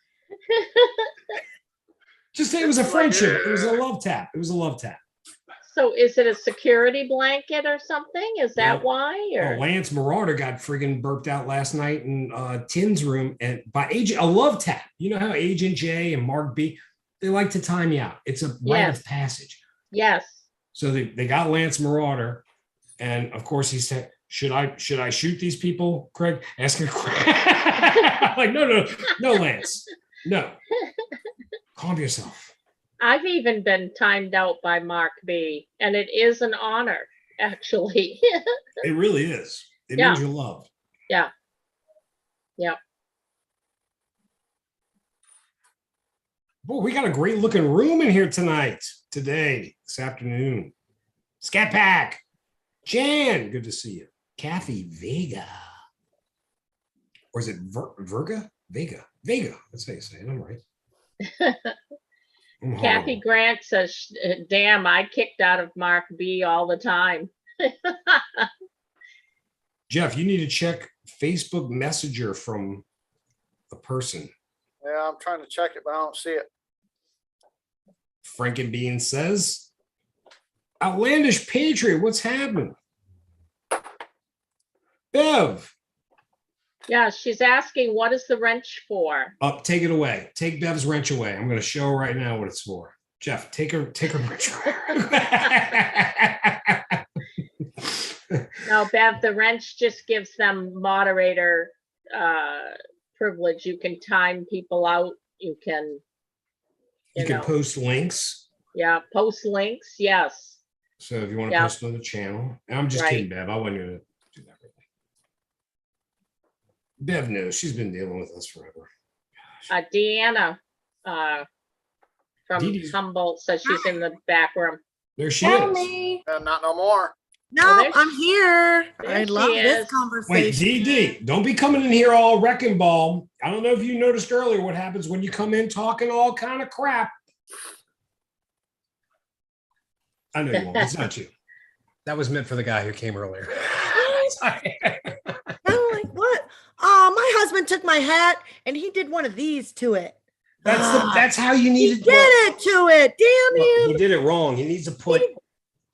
Just say it was a friendship. It was a love tap. It was a love tap. So is it a security blanket or something? Is that Yeah. why? Or Lance Marauder got friggin' burped out last night in Tin's room and by Agent, a love tap. You know how Agent J and Mark B, they like to time you out. It's a rite of passage. Yes. So they got Lance Marauder, and of course he said, "Should I shoot these people, Craig?" Asking Craig. Like, no, Lance, no. Calm yourself. I've even been timed out by Mark B, and it is an honor, actually. It really is. It Yeah. means you're loved. Yeah. Yeah. Boy, we got a great looking room in here this afternoon. Scat Pack, Jan, good to see you. Kathy Vega. Or is it Verga? Vega. That's how you say it. I'm right. I'm Kathy horrible. Grant says, damn, I kicked out of Mark B all the time. Jeff, you need to check Facebook Messenger from a person. Yeah, I'm trying to check it, but I don't see it. Frankenbean says, Outlandish Patriot, what's happening? Bev, Yeah, she's asking, what is the wrench for? take it away. Take Bev's wrench away. I'm going to show her right now what it's for. Jeff, take her wrench away. No, Bev, the wrench just gives them moderator privilege. You can time people out. You can, You can post links. yeah, post links. Yes. So if you want to Yeah. post another channel, and I'm just Right. kidding, Bev. I wasn't going to do that. Really. Bev knows she's been dealing with us forever. Deanna, from Dee Dee's- Humboldt says she's in the back room. There she Tell is. me. Not no more. No, Oh, there I'm here. there I she love this is. Wait, conversation. DD, don't be coming in here all wrecking ball. I don't know if you noticed earlier what happens when you come in talking all kind of crap. I know you won't. It's not you. That was meant for the guy who came earlier. Sorry. I'm like, what? Oh, my husband took my hat and he did one of these to it. That's how you He need did it to it. Damn He him. did it wrong. He needs to put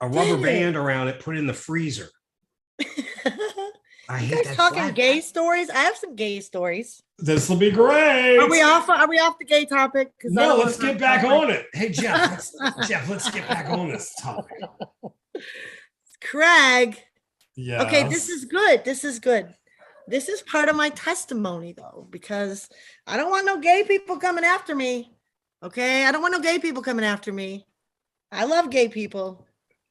a rubber did it. band around it, put it in the freezer. I You hate guys that. talking flag. gay stories? I have some gay stories. This will be great. Are we off the gay topic? No, let's get back on it. Hey, Jeff, let's get back on this topic. Craig. Yeah. Okay, this is good. This is good. This is part of my testimony, though, because I don't want no gay people coming after me. Okay, I don't want no gay people coming after me. I love gay people.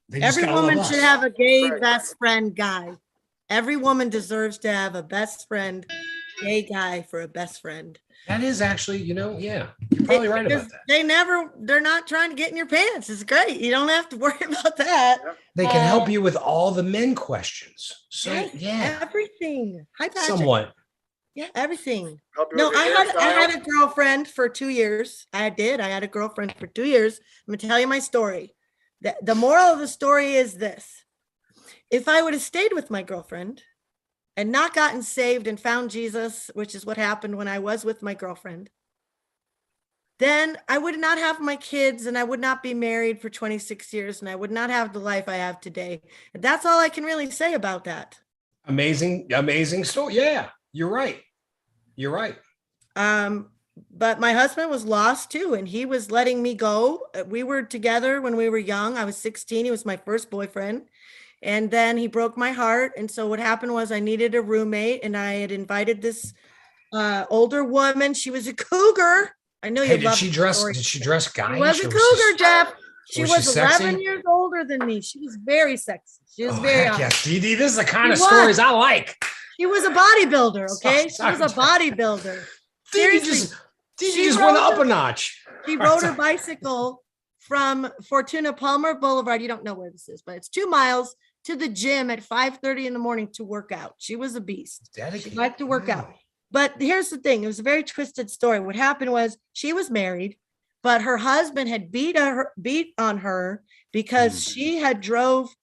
They just Every gotta love woman us. should have a gay Right. best friend guy. Every woman deserves to have a best friend, gay guy for a best friend. That is actually, yeah, you're probably right about that. They're not trying to get in your pants. It's great. You don't have to worry about that. They can help you with all the men questions. So Yes, yeah, everything. Hi, Patrick. somewhat. Yeah, everything. Help you No, with your I had hairstyle. a girlfriend for 2 years. I had a girlfriend for 2 years. I'm gonna tell you my story. The moral of the story is this: if I would have stayed with my girlfriend and not gotten saved and found Jesus, which is what happened when I was with my girlfriend, then I would not have my kids and I would not be married for 26 years and I would not have the life I have today. And that's all I can really say about that. Amazing story. Yeah, you're right. You're right. But my husband was lost too, and he was letting me go. We were together when we were young. I was 16. He was my first boyfriend. And then he broke my heart. And so what happened was I needed a roommate, and I had invited this older woman. She was a cougar. I know Hey, you love did story. she dress She guyish? was a or cougar, Jeff. She was she was 11 sexy? years older than me. She was very sexy. She was Oh, very heck awesome. yes, DD. This is the kind of She was. stories I like. She was a bodybuilder, okay? She Sorry, was a bodybuilder. Seriously. DD She just went rode up the- a notch. She rode her bicycle from Fortuna Palmer Boulevard. You don't know where this is, but it's 2 miles to the gym at 5:30 in the morning to work out. She was a beast. She Dedicated. liked to work out. Wow. But here's the thing. It was a very twisted story. What happened was she was married, but her husband had beat on her because she had drove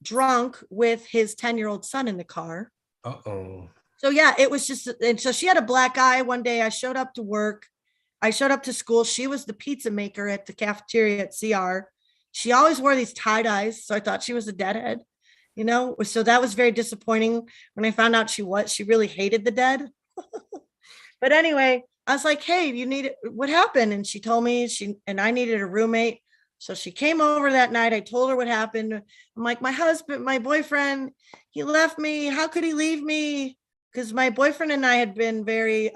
drunk with his 10-year-old son in the car. Uh-oh. So yeah, it was just, and so she had a black eye. One day I showed up to work. I showed up to school. She was the pizza maker at the cafeteria at CR. She always wore these tie dyes. So I thought she was a deadhead, so that was very disappointing when I found out she really hated the dead. But anyway, I was like, hey, what happened? And she told me I needed a roommate. So she came over that night. I told her what happened. I'm like, my boyfriend, he left me. How could he leave me? Because my boyfriend and I had been very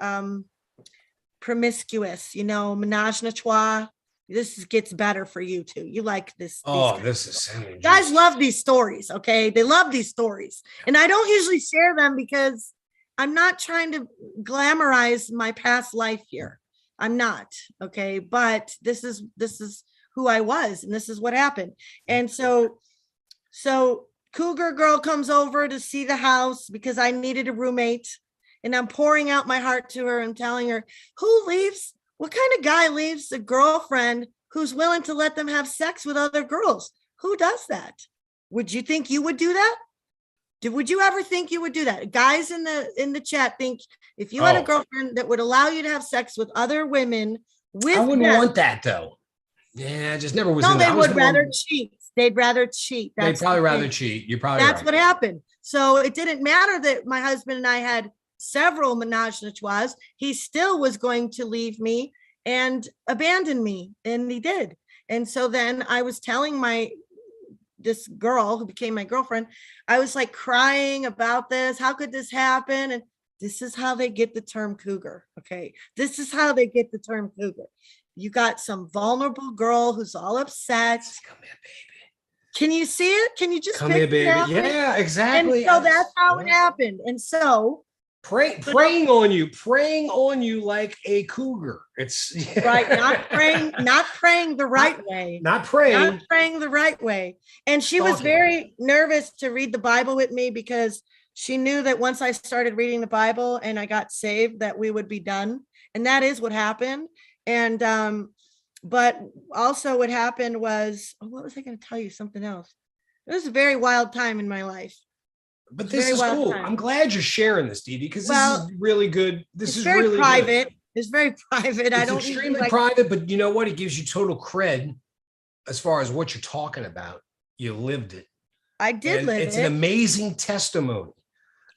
promiscuous, menage a trois. This gets better for you too. You like this. Oh, this is sounding Guys juicy. love these stories, okay? They love these stories. And I don't usually share them because I'm not trying to glamorize my past life here. I'm not, okay? But this is who I was, and this is what happened. And so Cougar Girl comes over to see the house because I needed a roommate, and I'm pouring out my heart to her and telling her, what kind of guy leaves a girlfriend who's willing to let them have sex with other girls? Who does that? Would you think you would do that? Would you ever think you would do that? Guys in the chat think if you had a girlfriend that would allow you to have sex with other women with I wouldn't them, want that though. Yeah, I just never was. no, in they that. I was would more- rather cheat. They'd rather cheat. They'd That's probably the rather thing. cheat. You're probably That's right. what happened. So it didn't matter that my husband and I had several menage a trois. He still was going to leave me and abandon me, and he did. And so then I was telling this girl who became my girlfriend, I was like crying about this. How could this happen? And this is how they get the term cougar. Okay. This is how they get the term cougar. You got some vulnerable girl who's all upset. Come here, baby. Can you see it? Can you just Come here, picture it baby. happening? Yeah, And exactly. so that's how it Yeah. happened. And so, Praying on you like a cougar. It's right, not praying the right way. not praying. Not praying the right way. And she was Stalking. very nervous to read the Bible with me because she knew that once I started reading the Bible and I got saved, that we would be done. And that is what happened. And but also what happened was, oh, what was I going to tell you? Something else. It was a very wild time in my life. But Very this is wild cool. time. I'm glad you're sharing this, Dee Dee, because this Well, is really good. This It's is very really private. good. It's very private. I It's don't extremely usually like, private, but you know what? It gives you total cred as far as what you're talking about. You lived it. I did And live it's an it. amazing testimony.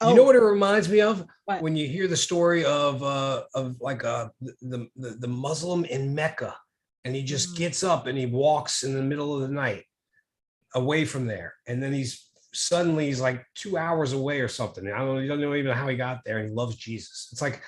You Oh, know what it reminds me of? What? When you hear the story of like the Muslim in Mecca, and he just Mhm. gets up and he walks in the middle of the night away from there, and then he's like 2 hours away or something. I don't know, you don't know even how he got there, and he loves Jesus. It's like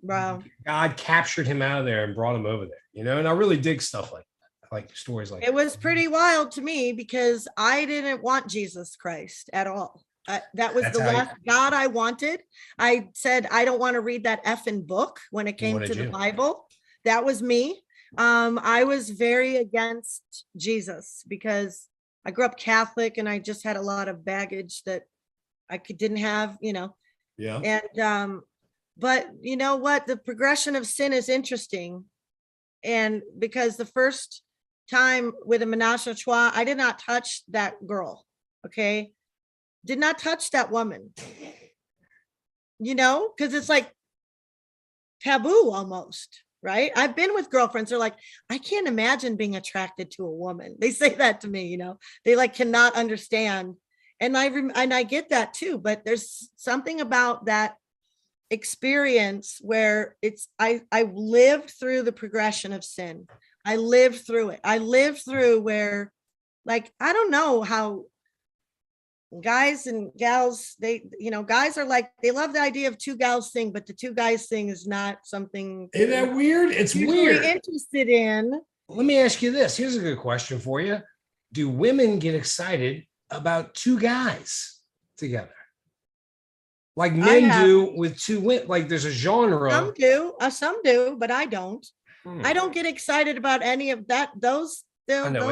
Wow. God captured him out of there and brought him over there, you know. And I really dig stuff like that. I like stories like It was pretty wild to me because I didn't want Jesus Christ at all. That was That's the how you- last God I wanted. I said, I don't want to read that effing book when it came What to did the you? Bible. That was me. I was very against Jesus because I grew up Catholic and I just had a lot of baggage that didn't have, you know. Yeah. And but you know what? The progression of sin is interesting. And because the first time with a menage a trois, I did not touch that girl. Okay. Did not touch that woman. You know, because it's like taboo almost, right? I've been with girlfriends. They're like, I can't imagine being attracted to a woman. They say that to me, you know, they like cannot understand. And I get that too, but there's something about that experience where I lived through the progression of sin. I lived through it. I lived through where, like, I don't know how guys and gals, guys are like, they love the idea of two gals thing, but the two guys thing is not something Isn't that weird? It's usually weird. interested in. Let me ask you this. Here's a good question for you. Do women get excited about two guys together? Like men do with two women? Like there's a genre. Some do, but I don't. Hmm. I don't get excited about any of that. I know.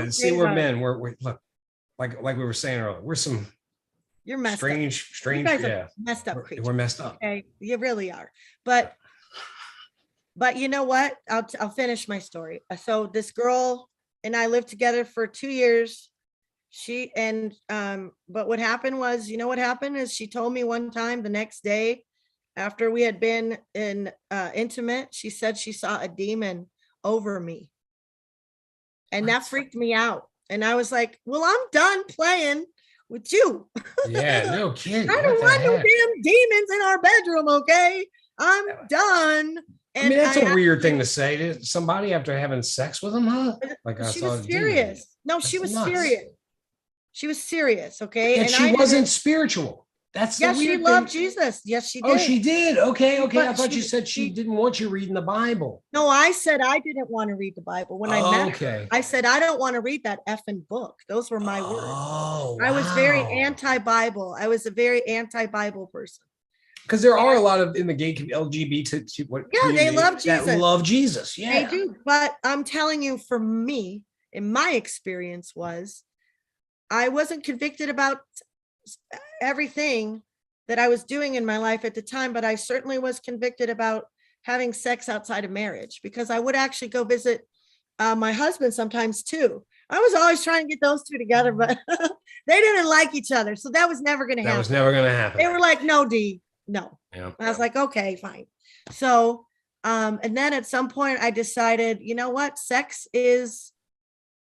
Those See, we're gays are- men. We're look, like we were saying earlier. We're some You're messed up. strange. You guys Yeah, are messed up we're creatures. messed up. Okay, you really are. But you know what? I'll finish my story. So this girl and I lived together for 2 years. But what happened was, you know what happened is she told me one time the next day after we had been in intimate, she said she saw a demon over me. And that freaked me out. And I was like, well, I'm done playing with you. Yeah, no kidding. I don't want no damn demons in our bedroom, okay? I'm done. I mean, that's a weird thing to say to somebody after having sex with them, huh? Like I She saw was a demon. serious. No, she That's was nuts. serious. She was serious, okay? And she I wasn't didn't- spiritual. That's the Yes, she weird loved thing. Jesus. Yes, she did. Oh, she did. Okay, okay. I But thought she- you said she she- didn't want you reading the Bible. No, I said I didn't want to read the Bible when I met her. Okay. I said I don't want to read that effing book. Those were my words. Oh, I was very wow. anti-Bible. I was a very anti-Bible person. Because there are a lot of in the gay LGBT They love that Jesus. love Jesus. Yeah. They do. But I'm telling you, for me, in my experience was, I wasn't convicted about everything that I was doing in my life at the time, but I certainly was convicted about having sex outside of marriage because I would actually go visit my husband sometimes too. I was always trying to get those two together, but they didn't like each other. So that was never going to happen. That was never going to happen. They were like, no, D, no. Yeah. I was like, okay, fine. So, and then at some point I decided, you know what? Sex is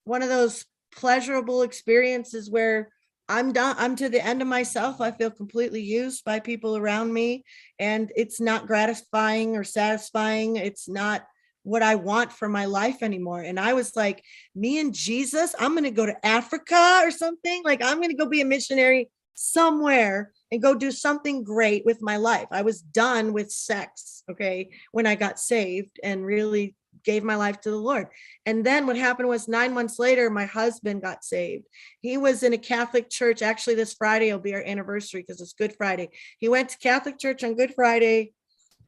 one of those pleasurable experiences where I'm done. I'm to the end of myself. I feel completely used by people around me, and it's not gratifying or satisfying. It's not what I want for my life anymore. And I was like, me and Jesus, I'm going to go to Africa or something. Like, I'm going to go be a missionary somewhere and go do something great with my life. I was done with sex, okay, when I got saved and really gave my life to the Lord. And then what happened was 9 months later, my husband got saved. He was in a Catholic church. Actually, this Friday will be our anniversary because it's Good Friday. He went to Catholic church on Good Friday.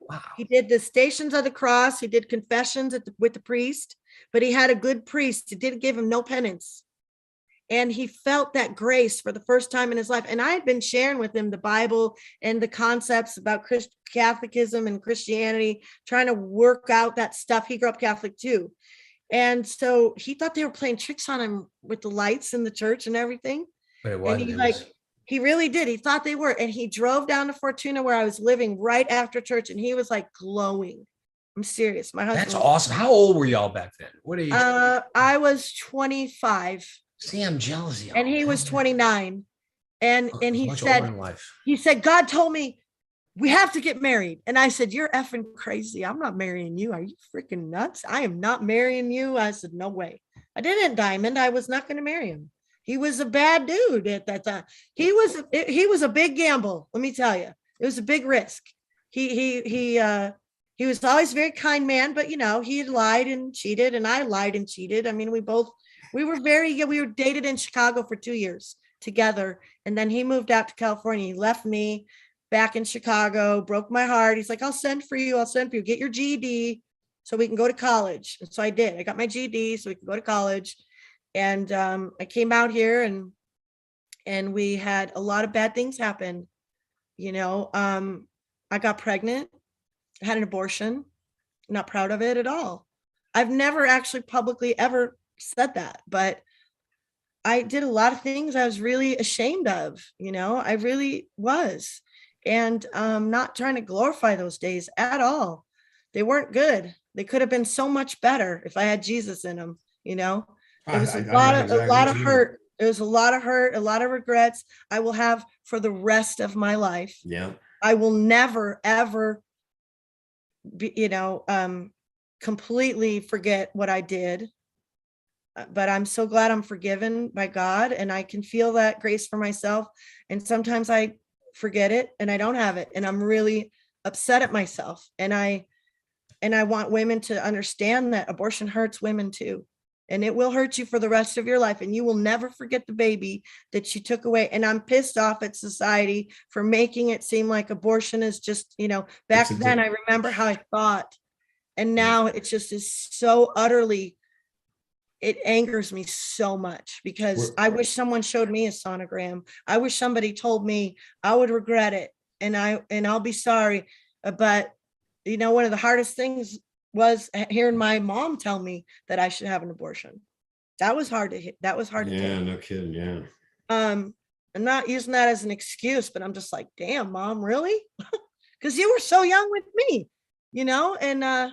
Wow. He did the Stations of the Cross. He did confessions with the priest, but he had a good priest. He didn't give him no penance. And he felt that grace for the first time in his life. And I had been sharing with him the Bible and the concepts about Catholicism and Christianity, trying to work out that stuff. He grew up Catholic too. And so he thought they were playing tricks on him with the lights in the church and everything. But it And wasn't. he really did. He thought they were. And he drove down to Fortuna where I was living right after church. And he was like glowing. I'm serious. My husband. That's awesome. How old were y'all back then? What age? I was 25. See, I'm jealous of y'all. And he was 29. And he Much older said, in life. God told me we have to get married. And I said, you're effing crazy. I'm not marrying you. Are you freaking nuts? I am not marrying you. I said, no way. I didn't, Diamond. I was not going to marry him. He was a bad dude at that time. He was a big gamble. Let me tell you, it was a big risk. He was always a very kind man, but he had lied and cheated, and I lied and cheated. I mean, we were dated in Chicago for 2 years together. And then he moved out to California. He left me back in Chicago, broke my heart. He's like, I'll send for you. Get your GED so we can go to college. And so I did. I got my GED so we could go to college. And I came out here and we had a lot of bad things happen. I got pregnant, had an abortion, not proud of it at all. I've never actually publicly ever said that, but I did a lot of things I was really ashamed of. I really was. And I'm not trying to glorify those days at all. They weren't good. They could have been so much better if I had Jesus in them. It was a lot of hurt. It was a lot of hurt, a lot of regrets I will have for the rest of my life. Yeah. I will never, ever be, completely forget what I did. But I'm so glad I'm forgiven by God, and I can feel that grace for myself. And sometimes I forget it and I don't have it. And I'm really upset at myself. And I want women to understand that abortion hurts women too. And it will hurt you for the rest of your life. And you will never forget the baby that you took away. And I'm pissed off at society for making it seem like abortion is just, back then I remember how I thought. And now it just is so utterly, it angers me so much because I wish someone showed me a sonogram. I wish somebody told me I would regret it. And I'll be sorry. But one of the hardest things was hearing my mom tell me that I should have an abortion. That was hard to hit. That was hard to Yeah, take. no kidding. Yeah. I'm not using that as an excuse, but I'm just like, damn, Mom, really? Because you were so young with me, and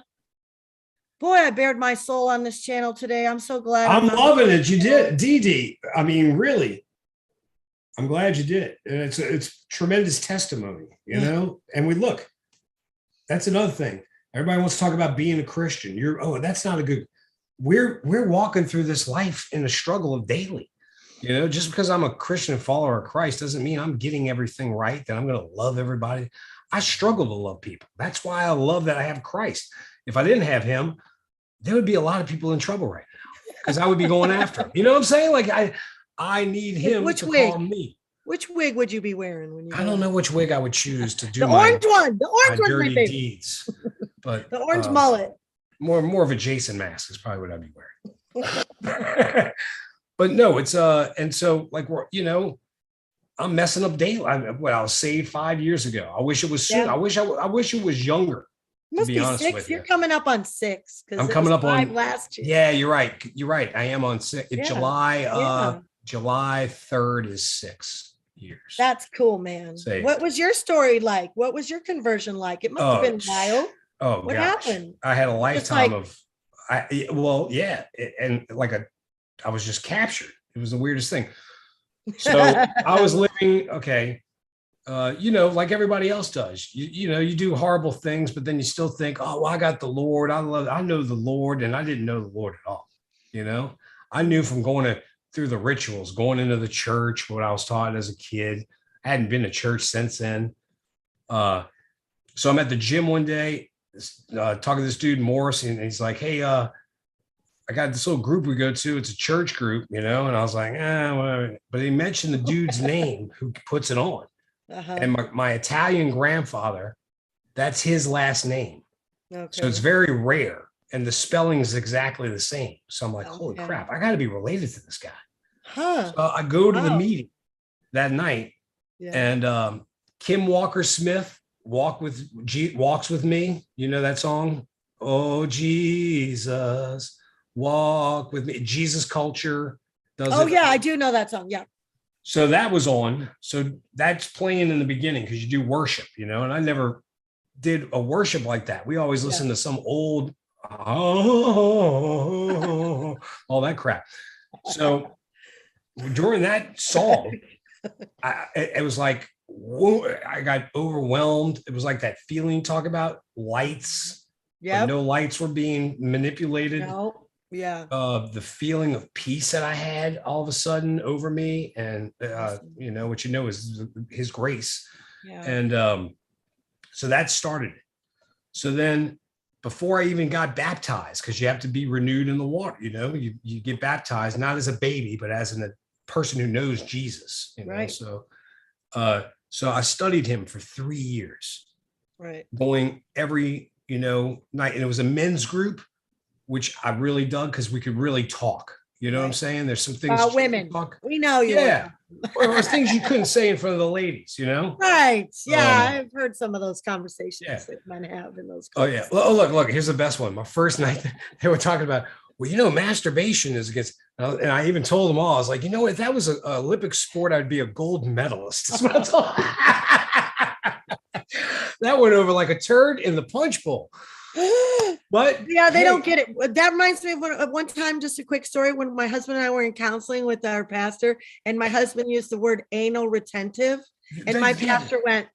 boy, I bared my soul on this channel today. I'm so glad. I'm loving it. You did, Dee Dee. I mean, really, I'm glad you did. And it's tremendous testimony, And we look, that's another thing. Everybody wants to talk about being a Christian. That's not a good. We're walking through this life in a struggle of daily. Just because I'm a Christian follower of Christ doesn't mean I'm getting everything right, that I'm going to love everybody. I struggle to love people. That's why I love that I have Christ. If I didn't have him, there would be a lot of people in trouble right now because I would be going after him. You know what I'm saying? Like I need him to call me. Which wig would you be wearing when you? I don't know which wig I would choose to do the my orange one. The orange one's my dirty favorite. deeds. But the orange mullet. More of a Jason mask is probably what I'd be wearing. But no, it's and so like I'm messing up daily. I was saved 5 years ago. I wish it was soon. Yeah. I wish it was younger. Must be be honest 6. with You're you. coming up on 6. I'm coming up on 5 last year. Yeah, you're right. I am on 6. Yeah. July 3rd is 6 years. That's cool, man. Saved. What was your story like? What was your conversion like? It must have been wild. Oh, What gosh. happened? I had a lifetime like- of, and like I was just captured. It was the weirdest thing. So I was living, like everybody else does. You do horrible things, but then you still think, oh, well, I got the Lord. I know the Lord, and I didn't know the Lord at all. I knew from going through the rituals, going into the church, what I was taught as a kid. I hadn't been to church since then. So I'm at the gym one day, talking to this dude Morris, and he's like, "Hey, I got this little group we go to. It's a church group, you know." And I was like, whatever. But he mentioned the dude's name who puts it on, Uh-huh. and my Italian grandfather, that's his last name. So Okay. it's very rare, and the spelling is exactly the same. So I'm like, holy Okay. crap, I got to be related to this guy. Huh. So I go to the Wow. meeting that night, Yeah. and Kim Walker Smith walks with me. You know that song? Oh Jesus, walk with me. Jesus Culture does Oh it. yeah, I do know that song. Yeah. So that was on. So that's playing in the beginning because you do worship, you know, and I never did a worship like that. We always listen to some old, all that crap. So during that song, it was like, whoa, I got overwhelmed. It was like that feeling you talk about, lights, but Yeah. no lights were being manipulated. No. Yeah. The feeling of peace that I had all of a sudden over me, and Awesome. you know what you know is His grace, Yeah. and so that started it. So then, before I even got baptized, because you have to be renewed in the water, you know, you get baptized not as a baby, but as a person who knows Jesus, you know. Right. So I studied him for 3 years, Right. going every night, and it was a men's group, which I really dug because we could really talk. You know what I'm Right. saying? There's some things About women. talk. We know you. Yeah, or there was things you couldn't say in front of the ladies. You know? Right. Yeah, Um, I've heard some of those conversations Yeah. that men have in those. Oh yeah. groups. Oh look. Here's the best one. My first night, they were talking about. Well, you know, masturbation is against. And I even told them all. I was like, you know, if that was an Olympic sport, I'd be a gold medalist. That's what I told. That went over like a turd in the punch bowl. But Yeah, they hey, don't get it. That reminds me of one time, just a quick story, when my husband and I were in counseling with our pastor, and my husband used the word anal retentive, and my yeah, pastor went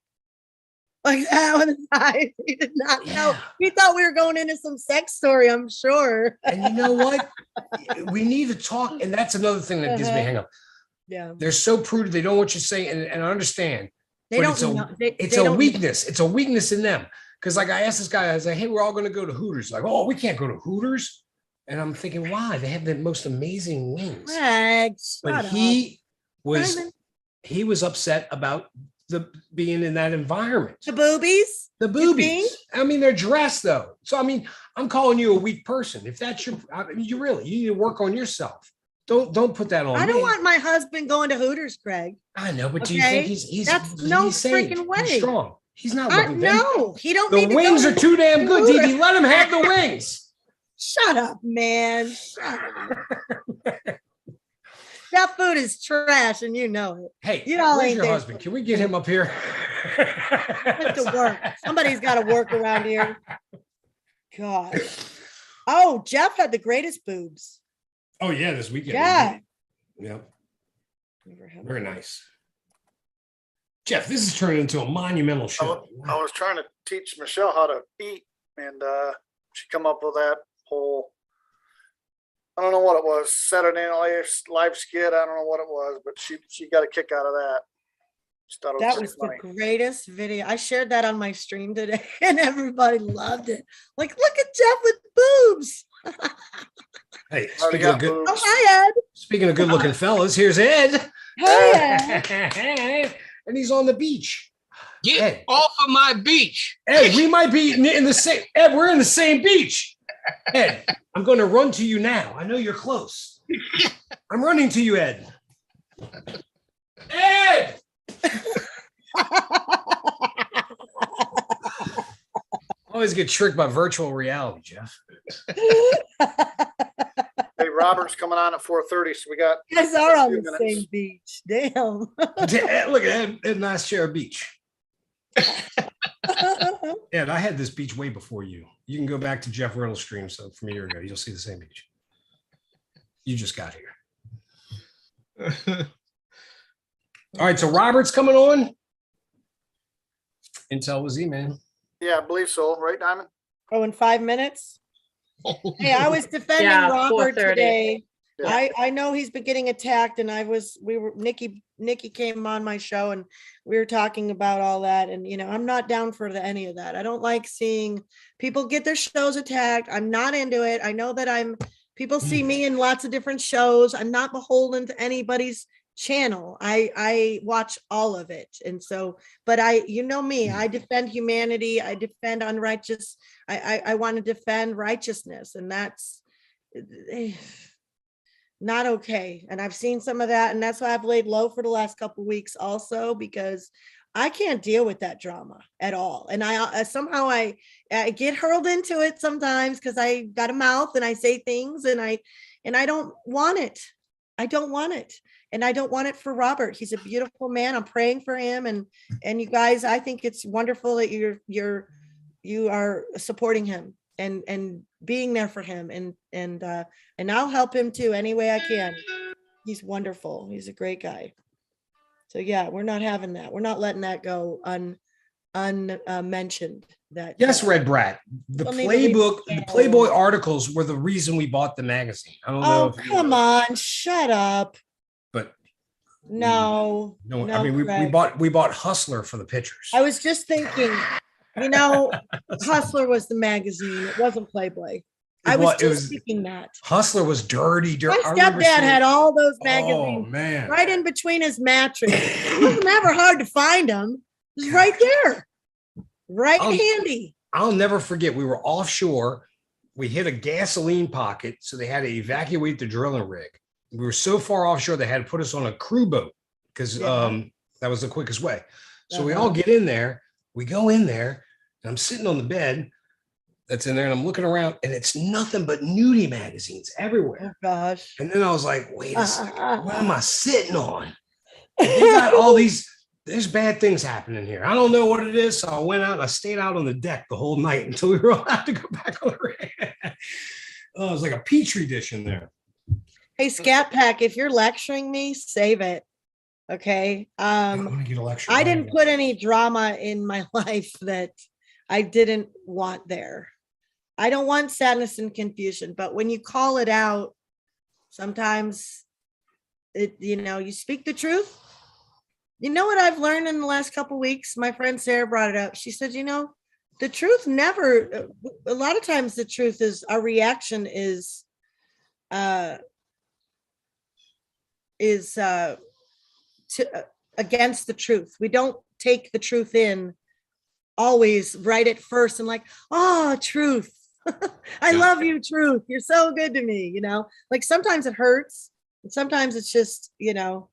like that on his eyes. He did not know. yeah. He thought we were going into some sex story, I'm sure. And you know what? We need to talk. And that's another thing that gives me a hang up. Yeah. They're so prudent. They don't want you to say, and I understand. They But don't it's a know. it's they a don't- weakness. It's a weakness in them. Because like I asked this guy, I was like, hey, we're all going to go to Hooters. Like, oh, we can't go to Hooters. And I'm thinking, why? They have the most amazing wings. Greg, But shut up. he Simon. was upset about the being in that environment. The boobies. The You boobies. think? I mean, they're dressed though. So I mean, I'm calling you a weak person. If that's you need to work on yourself. Don't put that on I me. don't want my husband going to Hooters, Craig. I know, but do you think Okay? he's That's no he's saved? freaking way. He's strong. He's not looking good. No, he don't The need to wings go are to too damn good, Hooters. DD. Let him have the wings. Shut up, man. Shut up. That food is trash, and you know it. Hey, You all where's ain't your there. husband? Can we get him up here? Have to work. Somebody's got to work around here. God. Oh, Jeff had the greatest boobs. Oh yeah, this weekend. Yeah. Yeah, Never had very one. nice. Jeff, this is turning into a monumental show. I was trying to teach Michelle how to eat, and she come up with that whole, I don't know what it was, Saturday Night Live skit. I don't know what it was, but she got a kick out of that. She thought it That was was funny. the greatest video. I shared that on my stream today, and everybody loved it. Like, look at Jeff with boobs. Hey, Already got boobs. Oh, hi, Ed. speaking of good-looking fellas, here's Ed. Hey, Ed. And he's on the beach. Get Ed. off of my beach. Ed, we might be in the same. Ed, we're in the same beach. Ed, I'm going to run to you now. I know you're close. I'm running to you, Ed. Ed! Always get tricked by virtual reality, Jeff. Hey, Robert's coming on at 4:30, so we got You guys are on few the minutes. same beach. Damn. Ed, look at Ed, nice share beach. Ed, I had this beach way before you. You can go back to Jeff Riddle's stream from a year ago. You'll see the same beach. You just got here. All right, so Robert's coming on. Intel was man. Yeah, I believe so, right, Diamond? Oh, in 5 minutes? Hey, I was defending Yeah, Robert 4:30. today I know he's been getting attacked, and Nikki came on my show and we were talking about all that. And, I'm not down for any of that. I don't like seeing people get their shows attacked. I'm not into it. I know that people see me in lots of different shows. I'm not beholden to anybody's channel. I watch all of it. And so, but me, I defend humanity. I defend unrighteous. I want to defend righteousness, and that's not okay. And I've seen some of that, and that's why I've laid low for the last couple of weeks also, because I can't deal with that drama at all. And I somehow I get hurled into it sometimes because I got a mouth and I say things, and I don't want it. I don't want it. And I don't want it for Robert. He's a beautiful man. I'm praying for him. And you guys, I think it's wonderful that you are supporting him and being there for him. And I'll help him too, any way I can. He's wonderful. He's a great guy. So yeah, we're not having that. We're not letting that go unmentioned. Yes, Red Brat. The Playboy articles were the reason we bought the magazine. I don't know. Oh, come on, shut up. But no, I mean, we bought Hustler for the pictures. I was just thinking, Hustler was the magazine. It wasn't Playboy. I was just thinking that. Hustler was dirty. My stepdad had all those magazines right in between his mattress. It was never hard to find them. It was right there. Right handy. I'll never forget. We were offshore. We hit a gasoline pocket, so they had to evacuate the drilling rig. We were so far offshore, they had to put us on a crew boat because that was the quickest way. So we all get in there. We go in there, and I'm sitting on the bed that's in there, and I'm looking around, and it's nothing but nudie magazines everywhere. Oh, gosh. And then I was like, wait a second, what am I sitting on? They got all these. There's bad things happening here. I don't know what it is. So I went out and I stayed out on the deck the whole night until we were allowed to go back on the rig. Oh, it was like a petri dish in there. Hey, Scat Pack, if you're lecturing me, save it. Okay. I want to get a lecture. I didn't put any drama in my life that I didn't want there. I don't want sadness and confusion, but when you call it out, sometimes you speak the truth. You know what I've learned in the last couple of weeks? My friend Sarah brought it up. She said, the truth a lot of times the truth is our reaction is against the truth. We don't take the truth in always right at first and like, oh, truth. I love you, truth. You're so good to me. Like sometimes it hurts. And sometimes it's just, Now,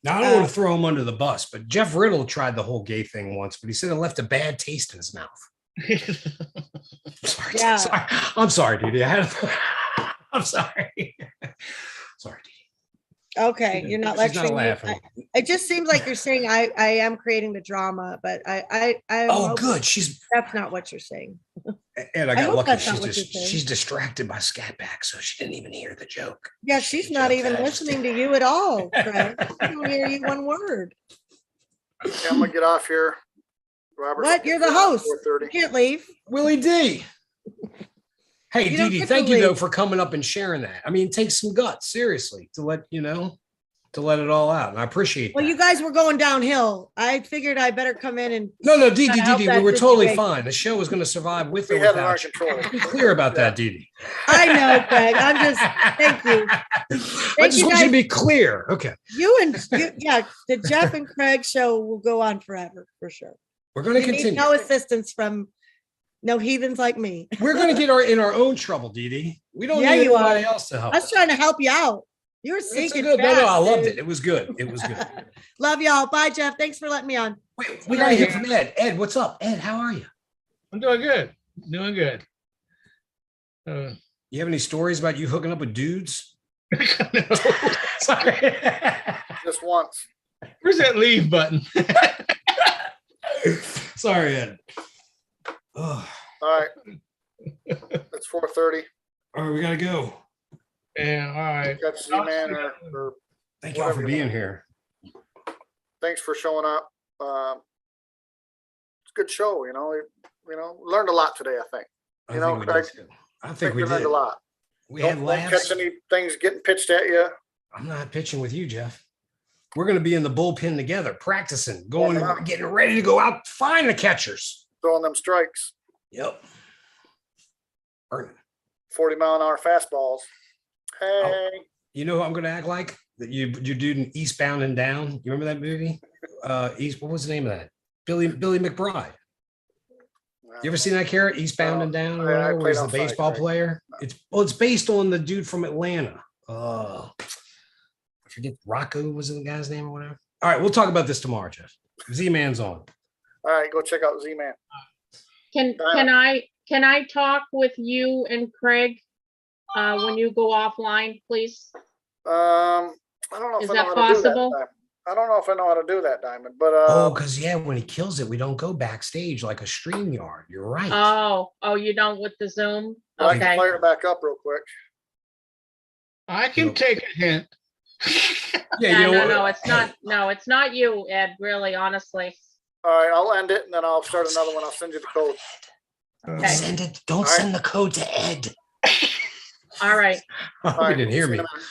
I don't want to throw him under the bus, but Jeff Riddle tried the whole gay thing once, but he said it left a bad taste in his mouth. I'm sorry, Didi. I'm sorry. Sorry, Didi. Okay, you're not lecturing me. It just seems like you're saying I am creating the drama, but I good. That's not what you're saying. And I got lucky. She's distracted by Scat Pack, so she didn't even hear the joke. Yeah, she's not even listening to you at all, Craig. I don't hear you one word. Okay, I'm gonna get off here. Robert, what? You're the host. You can't leave. Willie D. Hey, Didi, thank you though for coming up and sharing that. I mean, it takes some guts, seriously, to let it all out. And I appreciate that. Well, you guys were going downhill. I figured I better come in and no, Didi, we were totally fine. The show was going to survive with or without you. Be clear about that, Didi. I know, Craig. I'm just thank you. I just want you to be clear. Okay. The Jeff and Craig show will go on forever for sure. We're going to continue. No assistance from no heathens like me. We're going to get in our own trouble, Didi. We don't need anybody else to help. I was trying to help you out. You were sinking good. fast, No, I loved it. It was good. It was good. Love y'all. Bye, Jeff. Thanks for letting me on. Wait, we got to hear from Ed. Ed, what's up? Ed, how are you? I'm doing good. Doing good. You have any stories about you hooking up with dudes? No. Sorry. Just once. Where's that leave button? Sorry, Ed. All right. It's 4:30. All right, we gotta go. Yeah, all right. Got to see, man, or thank you all for being here. Thanks for showing up. It's a good show, learned a lot today, I think. I think we we learned a lot. We had Don't laughs. catch any things getting pitched at you. I'm not pitching with you, Jeff. We're going to be in the bullpen together, practicing, Warming up. getting ready to go out, find the catchers. Throwing them strikes, Yep. Burning. 40-mile-an-hour fastballs. Hey, You know who I'm going to act like? That you're doing Eastbound and Down. You remember that movie? What was the name of that? Billy McBride. You ever seen that character, Eastbound and Down, or I whatever? Where played he's the outside, baseball right. player. It's based on the dude from Atlanta. I forget, Rocco was the guy's name or whatever. All right, we'll talk about this tomorrow, Jeff. Z-Man's on. all right, go check out Z-Man. Can I talk with you and Craig when you go offline, please? I don't know if Is I know that how to do that. possible? Diamond. I don't know if I know how to do that, Diamond, but Because when he kills it, we don't go backstage like a stream yard. You're right. Oh, you don't with the Zoom? I can Okay. fire it back up real quick. I can take a hint. Yeah, No, it's not. No, it's not you, Ed, really, honestly. All right, I'll end it and then I'll start another one. I'll send you the code. Okay. Send it. Don't All right. send the code to Ed. All right. All He right, didn't hear see you me. in a minute.